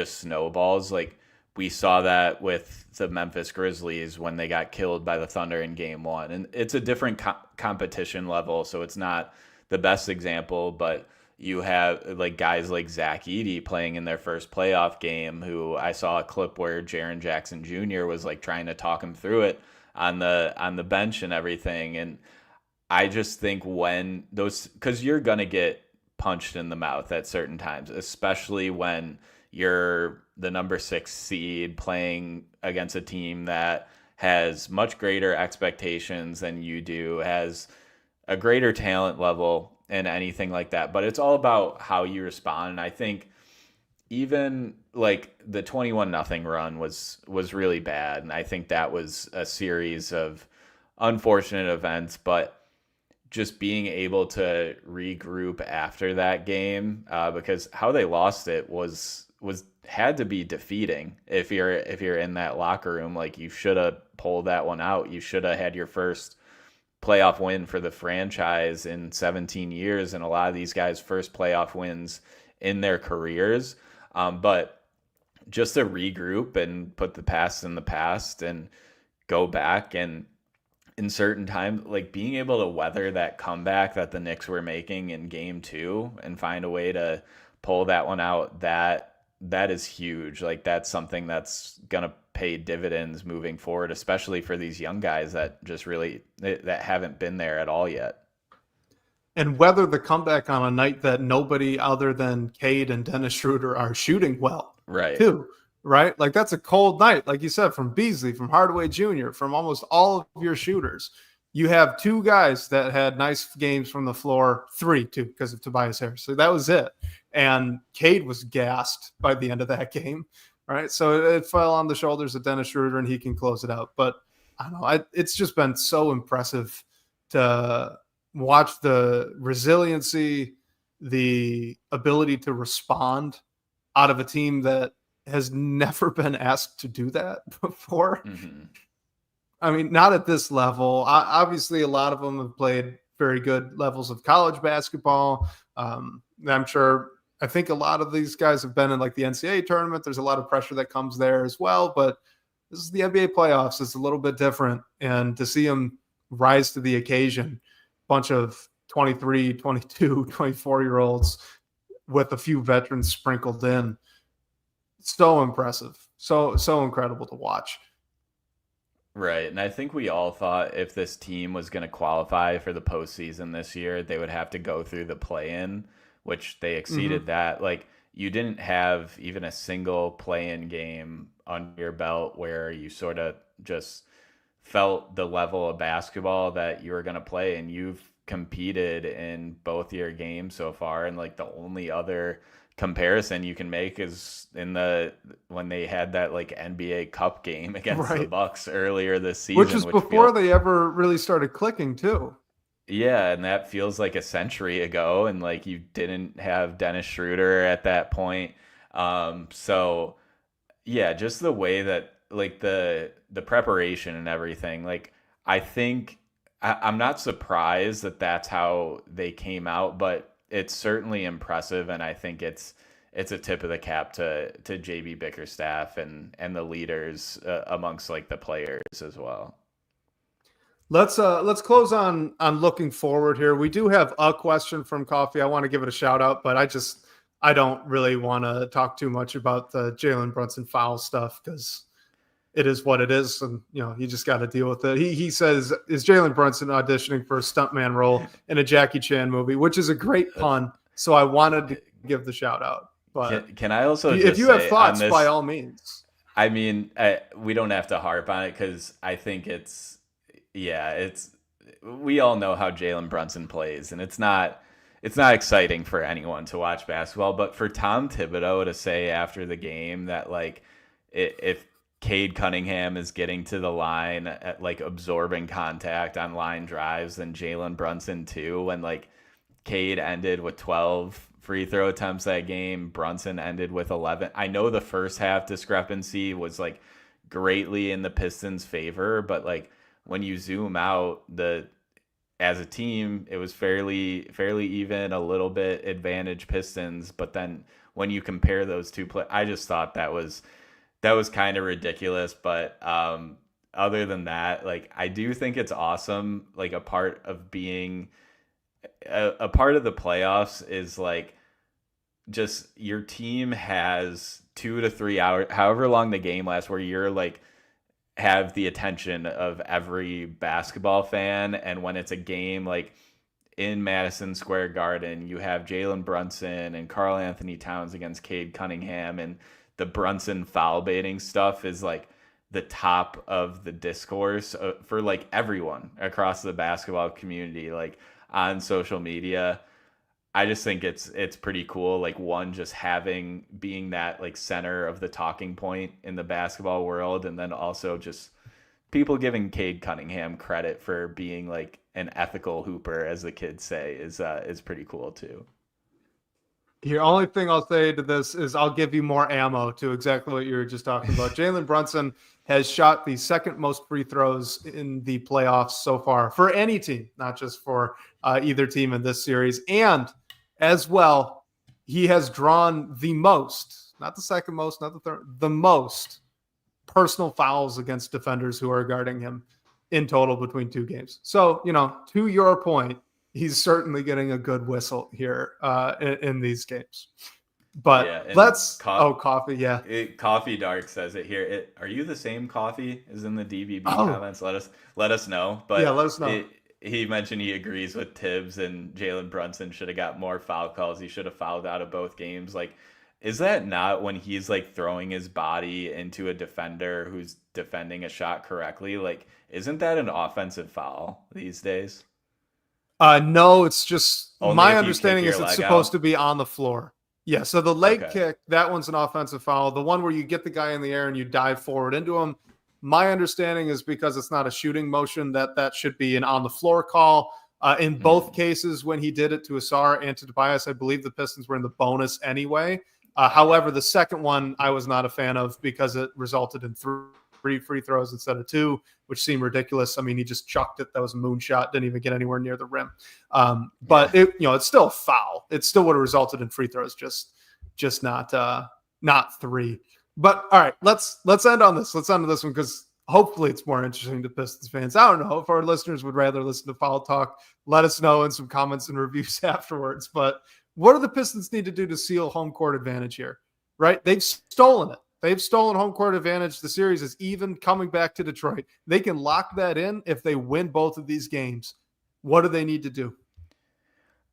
snowballs. Like we saw that with the Memphis Grizzlies when they got killed by the Thunder in game 1. And it's a different competition level, so it's not the best example, but you have like guys like Zach Edey playing in their first playoff game, who I saw a clip where Jaren Jackson Jr. was like trying to talk him through it on the bench and everything. And I just think when those, because you're gonna get punched in the mouth at certain times, especially when you're the number 6 seed playing against a team that has much greater expectations than you do, has a greater talent level and anything like that. But it's all about how you respond. And I think even like the 21-0 run was really bad. And I think that was a series of unfortunate events, but just being able to regroup after that game, because how they lost it was had to be defeating. If you're in that locker room, like you should have pulled that one out. You should have had your first playoff win for the franchise in 17 years, and a lot of these guys' first playoff wins in their careers. But just to regroup and put the past in the past and go back, and in certain times, like being able to weather that comeback that the Knicks were making in game 2 and find a way to pull that one out, that is huge. Like that's something that's going to pay dividends moving forward, especially for these young guys that just really that haven't been there at all yet. And whether the comeback on a night that nobody other than Cade and Dennis Schroeder are shooting well, right? Too, right? Like that's a cold night, like you said, from Beasley, from Hardaway Jr., from almost all of your shooters. You have 2 guys that had nice games from the floor, 3 too, because of Tobias Harris. So that was it. And Cade was gassed by the end of that game, right? So it fell on the shoulders of Dennis Schroeder, and he can close it out. But I don't know. It's just been so impressive to watch the resiliency, the ability to respond out of a team that has never been asked to do that before. Mm-hmm. I mean, not at this level. Obviously, a lot of them have played very good levels of college basketball. I think a lot of these guys have been in like the NCAA tournament. There's a lot of pressure that comes there as well. But this is the NBA playoffs. It's a little bit different. And to see them rise to the occasion, a bunch of 23, 22, 24-year-olds with a few veterans sprinkled in, so impressive. So incredible to watch. Right. And I think we all thought if this team was going to qualify for the postseason this year, they would have to go through the play-in, which they exceeded that. Like, you didn't have even a single play-in game under your belt where you sort of just felt the level of basketball that you were going to play, and you've competed in both your games so far. And like the only other comparison you can make is when they had that like NBA Cup game against the Bucks earlier this season, which was before they ever really started clicking too. Yeah, and that feels like a century ago, and like you didn't have Dennis Schroeder at that point. So yeah, just the way that like the preparation and everything. Like I think I'm not surprised that that's how they came out, but it's certainly impressive, and I think it's a tip of the cap to JB Bickerstaff and the leaders amongst like the players as well. Let's close on looking forward here. We do have a question from Coffee. I want to give it a shout out, but I don't really want to talk too much about the Jalen Brunson foul stuff because it is what it is, and you just got to deal with it. He says, is Jalen Brunson auditioning for a stuntman role in a Jackie Chan movie, which is a great pun. So I wanted to give the shout out. But can I also, if you have thoughts, by all means. I mean, we don't have to harp on it because I think we all know how Jalen Brunson plays, and it's not exciting for anyone to watch basketball. But for Tom Thibodeau to say after the game that like if Cade Cunningham is getting to the line at like absorbing contact on line drives than Jalen Brunson too. When like Cade ended with 12 free throw attempts that game, Brunson ended with 11. I know the first half discrepancy was like greatly in the Pistons' favor, but like when you zoom out, as a team, it was fairly even, a little bit advantage Pistons. But then when you compare those two play, I just thought that was kind of ridiculous. But other than that, like I do think it's awesome. Like a part of being a part of the playoffs is like just your team has 2 to 3 hours, however long the game lasts, where you're like have the attention of every basketball fan. And when it's a game like in Madison Square Garden, you have Jalen Brunson and Karl Anthony Towns against Cade Cunningham, and the Brunson foul baiting stuff is like the top of the discourse for like everyone across the basketball community, like on social media. I just think it's pretty cool. Like one, just being that like center of the talking point in the basketball world, and then also just people giving Cade Cunningham credit for being like an ethical hooper, as the kids say, is pretty cool too. The only thing I'll say to this is I'll give you more ammo to exactly what you were just talking about. Jalen Brunson has shot the second most free throws in the playoffs so far for any team, not just for either team in this series. And as well, he has drawn the most, not the second most, not the third, the most personal fouls against defenders who are guarding him in total between two games. So, to your point, he's certainly getting a good whistle here in these games. But coffee, yeah. Coffee Dark says it here. Are you the same Coffee as in the DBB comments? Let us know. But yeah, let us know. He mentioned he agrees with Tibbs, and Jalen Brunson should have got more foul calls. He should have fouled out of both games. Like, is that not when he's like throwing his body into a defender who's defending a shot correctly? Like, isn't that an offensive foul these days? No, it's just Only my understanding is it's supposed to be on the floor. Yeah, so the leg kick, that one's an offensive foul. The one where you get the guy in the air and you dive forward into him, my understanding is because it's not a shooting motion, that should be an on-the-floor call. In both cases, when he did it to Asar and to Tobias, I believe the Pistons were in the bonus anyway. However, the second one I was not a fan of because it resulted in three free throws instead of 2, which seemed ridiculous. I mean, he just chucked it. That was a moonshot. Didn't even get anywhere near the rim. But it's still a foul. It still would have resulted in free throws, just not 3. But all right, let's end on this. Let's end on this one because hopefully it's more interesting to Pistons fans. I don't know if our listeners would rather listen to foul talk. Let us know in some comments and reviews afterwards. But what do the Pistons need to do to seal home court advantage here? Right? They've stolen it. They've stolen home court advantage. The series is even coming back to Detroit. They can lock that in if they win both of these games. What do they need to do?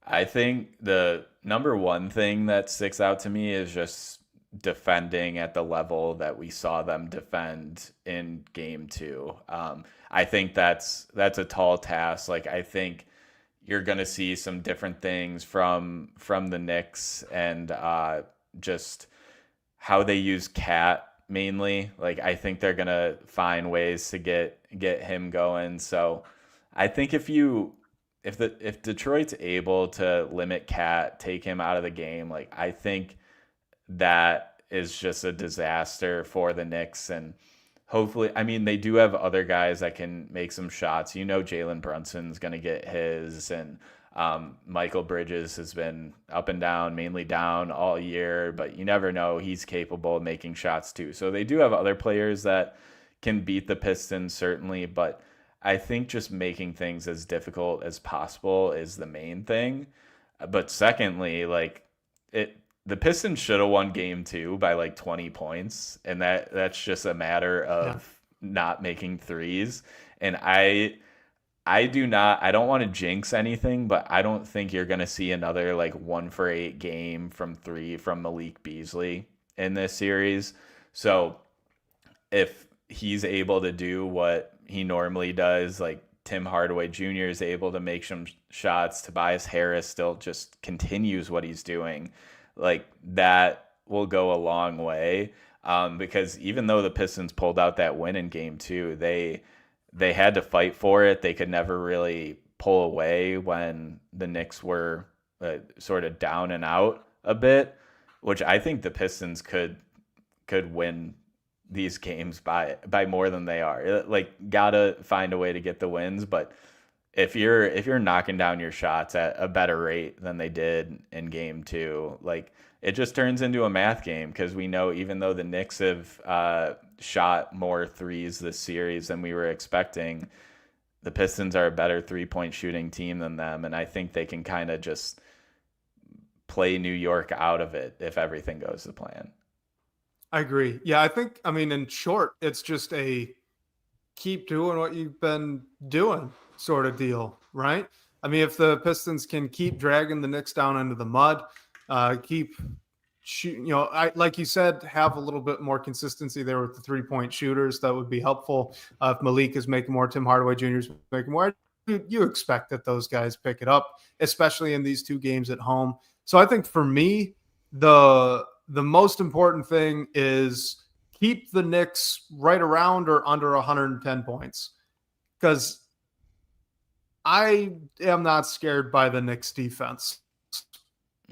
I think the number one thing that sticks out to me is just defending at the level that we saw them defend in game 2. I think that's a tall task. Like, I think you're going to see some different things from the Knicks and just how they use Cat mainly. Like, I think they're going to find ways to get him going. So I think if Detroit's able to limit Cat, take him out of the game, like, I think that is just a disaster for the Knicks. And hopefully, I mean, they do have other guys that can make some shots. Jalen Brunson's going to get his, and Michael Bridges has been up and down, mainly down all year, but you never know. He's capable of making shots too. So they do have other players that can beat the Pistons, certainly, but I think just making things as difficult as possible is the main thing. But secondly, the Pistons should have won game 2 by like 20 points, and that's just a matter of not making threes. And I don't want to jinx anything, but I don't think you're going to see another like 1 for 8 game from 3 from Malik Beasley in this series. So if he's able to do what he normally does, like Tim Hardaway Jr. is able to make some shots, Tobias Harris still just continues what he's doing, like that will go a long way. because even though the Pistons pulled out that win in game 2, they had to fight for it. They could never really pull away when the Knicks were sort of down and out a bit, which I think the Pistons could win these games by more than they are. Like, gotta find a way to get the wins, but if you're knocking down your shots at a better rate than they did in game 2, like, it just turns into a math game, because we know even though the Knicks have shot more threes this series than we were expecting, the Pistons are a better 3-point shooting team than them, and I think they can kind of just play New York out of it if everything goes to plan. I agree. Yeah, I mean, in short, it's just a keep doing what you've been doing sort of deal, right? I mean, if the Pistons can keep dragging the Knicks down into the mud, keep shooting, like you said, have a little bit more consistency there with the 3-point shooters, that would be helpful. If Malik is making more, Tim Hardaway Jr. is making more, you expect that those guys pick it up, especially in these 2 games at home. So I think for me, the most important thing is keep the Knicks right around or under 110 points, because I am not scared by the Knicks defense.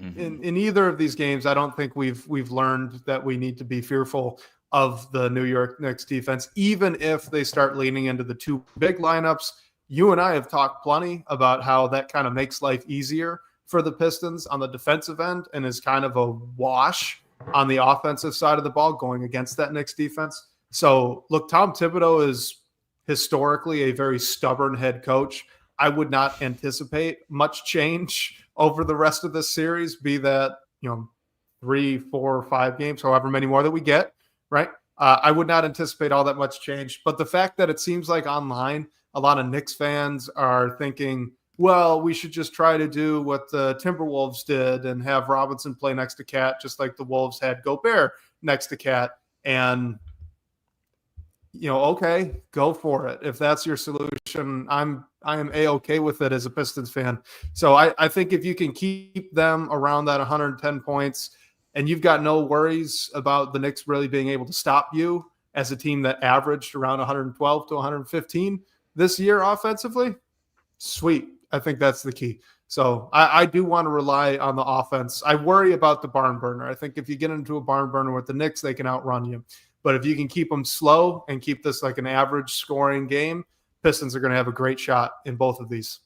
Mm-hmm. In either of these games, I don't think we've learned that we need to be fearful of the New York Knicks defense, even if they start leaning into the 2 big lineups. You and I have talked plenty about how that kind of makes life easier for the Pistons on the defensive end and is kind of a wash on the offensive side of the ball going against that Knicks defense. So, look, Tom Thibodeau is historically a very stubborn head coach. I would not anticipate much change over the rest of this series, be that, 3, 4, 5 games, however many more that we get, right? I would not anticipate all that much change. But the fact that it seems like online, a lot of Knicks fans are thinking, well, we should just try to do what the Timberwolves did and have Robinson play next to Cat, just like the Wolves had Gobert next to Cat. And, okay, go for it. If that's your solution, I am A-okay with it as a Pistons fan. So I think if you can keep them around that 110 points and you've got no worries about the Knicks really being able to stop you as a team that averaged around 112 to 115 this year offensively, sweet. I think that's the key. So I do want to rely on the offense. I worry about the barn burner. I think if you get into a barn burner with the Knicks, they can outrun you. But if you can keep them slow and keep this like an average scoring game, Pistons are going to have a great shot in both of these.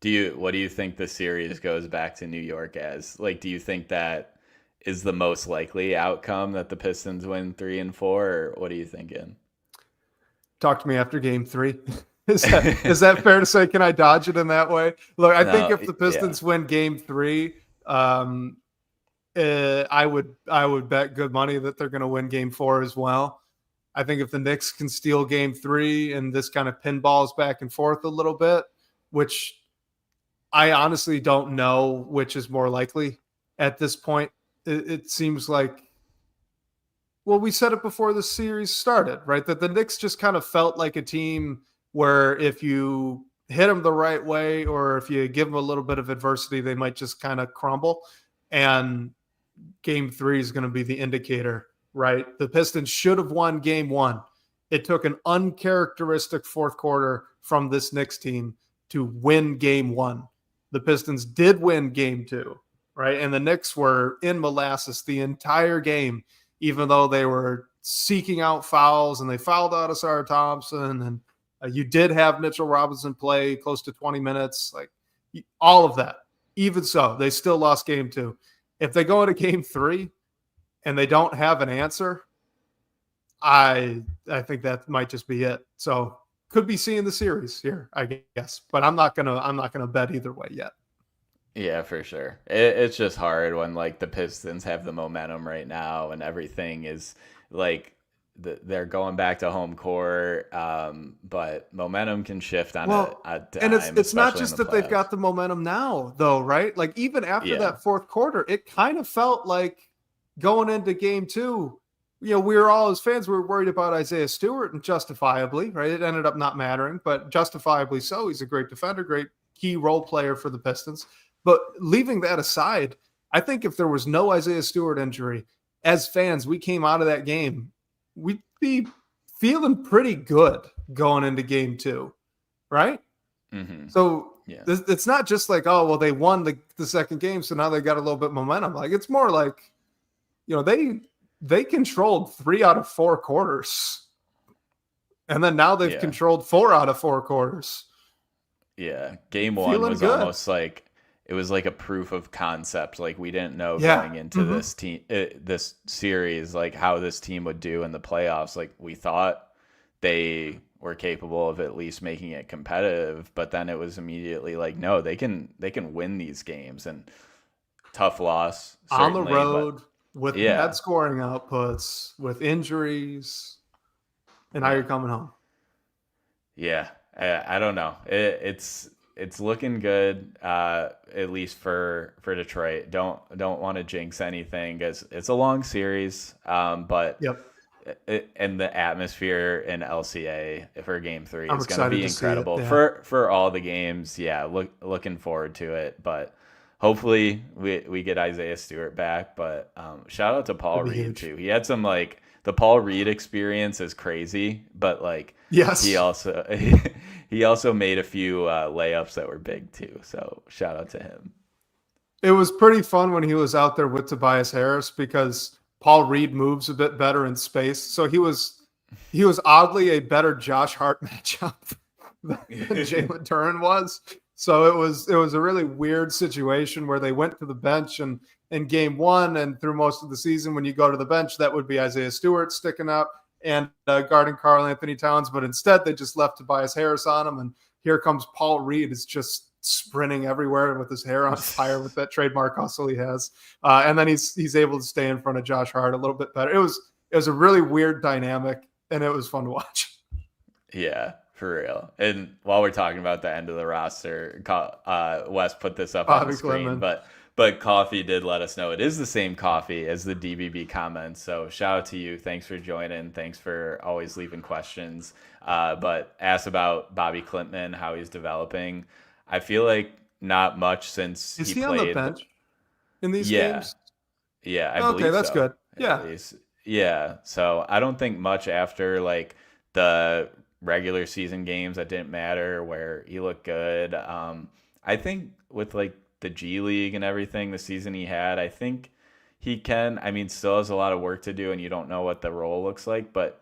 What do you think the series goes back to New York as? Like, do you think that is the most likely outcome, that the Pistons win 3 and 4, or what are you thinking? Talk to me after game 3. Is that fair to say? Can I dodge it in that way? Look, I think if the Pistons win game 3, I would bet good money that they're going to win game 4 as well. I think if the Knicks can steal game 3 and this kind of pinballs back and forth a little bit, which I honestly don't know which is more likely at this point. It seems like, well, we said it before the series started, right? That the Knicks just kind of felt like a team where if you hit them the right way or if you give them a little bit of adversity, they might just kind of crumble. And game 3 is going to be the indicator, right? The Pistons should have won game 1. It took an uncharacteristic fourth quarter from this Knicks team to win game 1. The Pistons did win game 2, right? And the Knicks were in molasses the entire game, even though they were seeking out fouls and they fouled out Asar Thompson and you did have Mitchell Robinson play close to 20 minutes, like all of that. Even so, they still lost game 2. If they go into game 3 and they don't have an answer, I think that might just be it. So could be seeing the series here, I guess, but I'm not gonna bet either way yet. Yeah, for sure. It's just hard when like the Pistons have the momentum right now and everything is like they're going back to home court, but momentum can shift on a dime. And it's not just that they've got the momentum now, though, right? Like even after that fourth quarter, it kind of felt like going into game 2, we were all as fans, we were worried about Isaiah Stewart, and justifiably, right? It ended up not mattering, but justifiably so. He's a great defender, great key role player for the Pistons. But leaving that aside, I think if there was no Isaiah Stewart injury as fans, we came out of that game, we'd be feeling pretty good going into game 2, right? Mm-hmm. So Yeah. it's not just like, oh, well, they won the second game, so now they got a little bit of momentum. Like, it's more like, they controlled 3 out of 4 quarters. And then now they've controlled 4 out of 4 quarters. Yeah. Game 1 was good. Almost like, it was like a proof of concept. Like, we didn't know going into this this series, like how this team would do in the playoffs. Like, we thought they were capable of at least making it competitive, but then it was immediately like, no, they can win these games. And tough loss on the road with bad scoring outputs, with injuries, and now you're coming home. Yeah, I don't know. It's looking good, at least for Detroit. Don't want to jinx anything because it's a long series. But and the atmosphere in LCA for Game 3 is going to be incredible for all the games. Yeah, looking forward to it. But hopefully we get Isaiah Stewart back. But shout out to Paul Reed too. He had some the Paul Reed experience is crazy, but he also made a few layups that were big too. So shout out to him. It was pretty fun when he was out there with Tobias Harris because Paul Reed moves a bit better in space. So he was oddly a better Josh Hart matchup than Jalen Duren was. So it was a really weird situation where they went to the bench, and in game 1 and through most of the season, when you go to the bench, that would be Isaiah Stewart sticking up and guarding Karl Anthony Towns. But instead, they just left Tobias Harris on him. And here comes Paul Reed, is just sprinting everywhere with his hair on fire with that trademark hustle he has. And then he's able to stay in front of Josh Hart a little bit better. It was a really weird dynamic, and it was fun to watch. Yeah, for real. And while we're talking about the end of the roster, Wes put this up on the screen, but Coffee did let us know it is the same Coffee as the DBB comments. So shout out to you. Thanks for joining. Thanks for always leaving questions. But ask about Bobby Klintman, how he's developing. I feel like not much since is he played. On the bench in these games? Yeah, I believe so. Okay, that's good. Yeah. Yeah. So I don't think much after the regular season games that didn't matter where he looked good. I think with the G League and everything, the season he had, I think he can, still has a lot of work to do and you don't know what the role looks like, but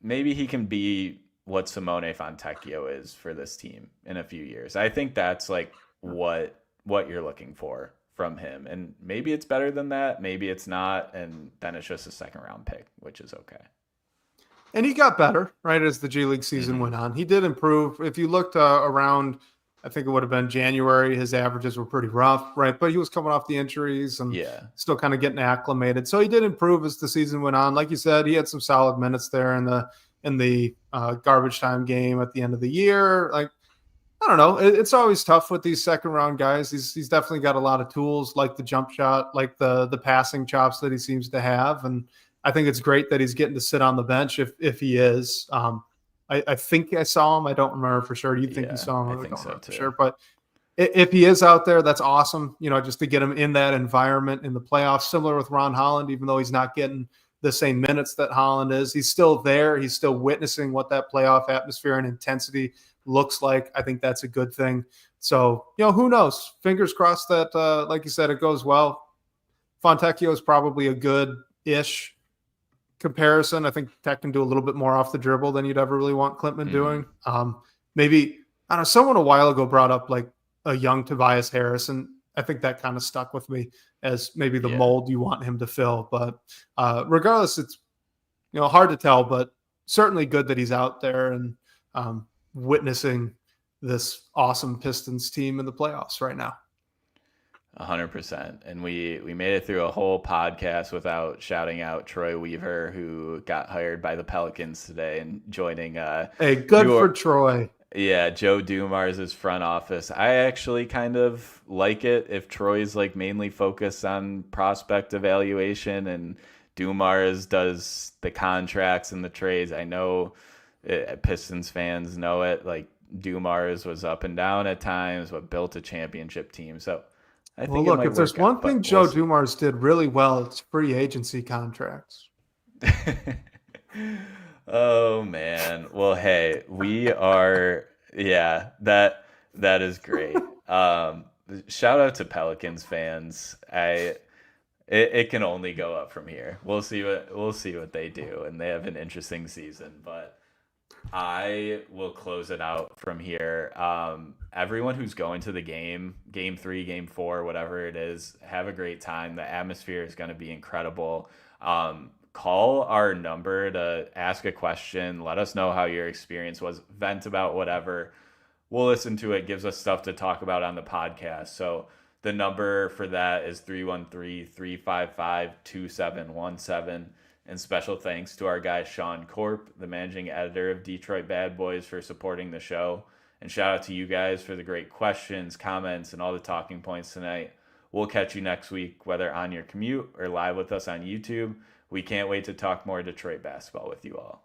maybe he can be what Simone Fontecchio is for this team in a few years. I think that's what you're looking for from him. And maybe it's better than that. Maybe it's not. And then it's just a 2nd round pick, which is okay. And he got better, right, as the G League season went on. He did improve. If you looked around, I think it would have been January, his averages were pretty rough, right? But he was coming off the injuries and still kind of getting acclimated. So he did improve as the season went on. Like you said, he had some solid minutes there in the garbage time game at the end of the year. I don't know. It's always tough with these 2nd round guys. He's definitely got a lot of tools, like the jump shot, like the passing chops that he seems to have. And I think it's great that he's getting to sit on the bench if he is. I think I saw him. I don't remember for sure. Do you think you saw him? I think so too. For sure. But if he is out there, that's awesome. Just to get him in that environment in the playoffs, similar with Ron Holland, even though he's not getting the same minutes that Holland is. He's still there. He's still witnessing what that playoff atmosphere and intensity looks like. I think that's a good thing. So, who knows? Fingers crossed that, like you said, it goes well. Fontecchio is probably a good-ish comparison. I think Tech can do a little bit more off the dribble than you'd ever really want Klintman doing. Maybe, I don't know, someone a while ago brought up a young Tobias Harris, and I think that kind of stuck with me as maybe the mold you want him to fill. But regardless, it's hard to tell, but certainly good that he's out there and witnessing this awesome Pistons team in the playoffs right now. 100%. And we made it through a whole podcast without shouting out Troy Weaver, who got hired by the Pelicans today and joining good for Troy. Yeah, Joe Dumars' front office. I actually kind of like it if Troy's mainly focused on prospect evaluation and Dumars does the contracts and the trades. I know Pistons fans know it. Dumars was up and down at times, but built a championship team. So I Well, think it look, might if there's work out, one thing but Joe Dumars did really well, it's free agency contracts. Oh man. Well, hey, we are yeah, that is great. Shout out to Pelicans fans. It can only go up from here. We'll see what they do, and they have an interesting season, but I will close it out from here. Everyone who's going to the game 3, game 4, whatever it is, have a great time. The atmosphere is going to be incredible. Call our number to ask a question. Let us know how your experience was. Vent about whatever. We'll listen to it. Gives us stuff to talk about on the podcast. So the number for that is 313-355-2717. And special thanks to our guy Sean Corp, the managing editor of Detroit Bad Boys, for supporting the show. And shout out to you guys for the great questions, comments, and all the talking points tonight. We'll catch you next week, whether on your commute or live with us on YouTube. We can't wait to talk more Detroit basketball with you all.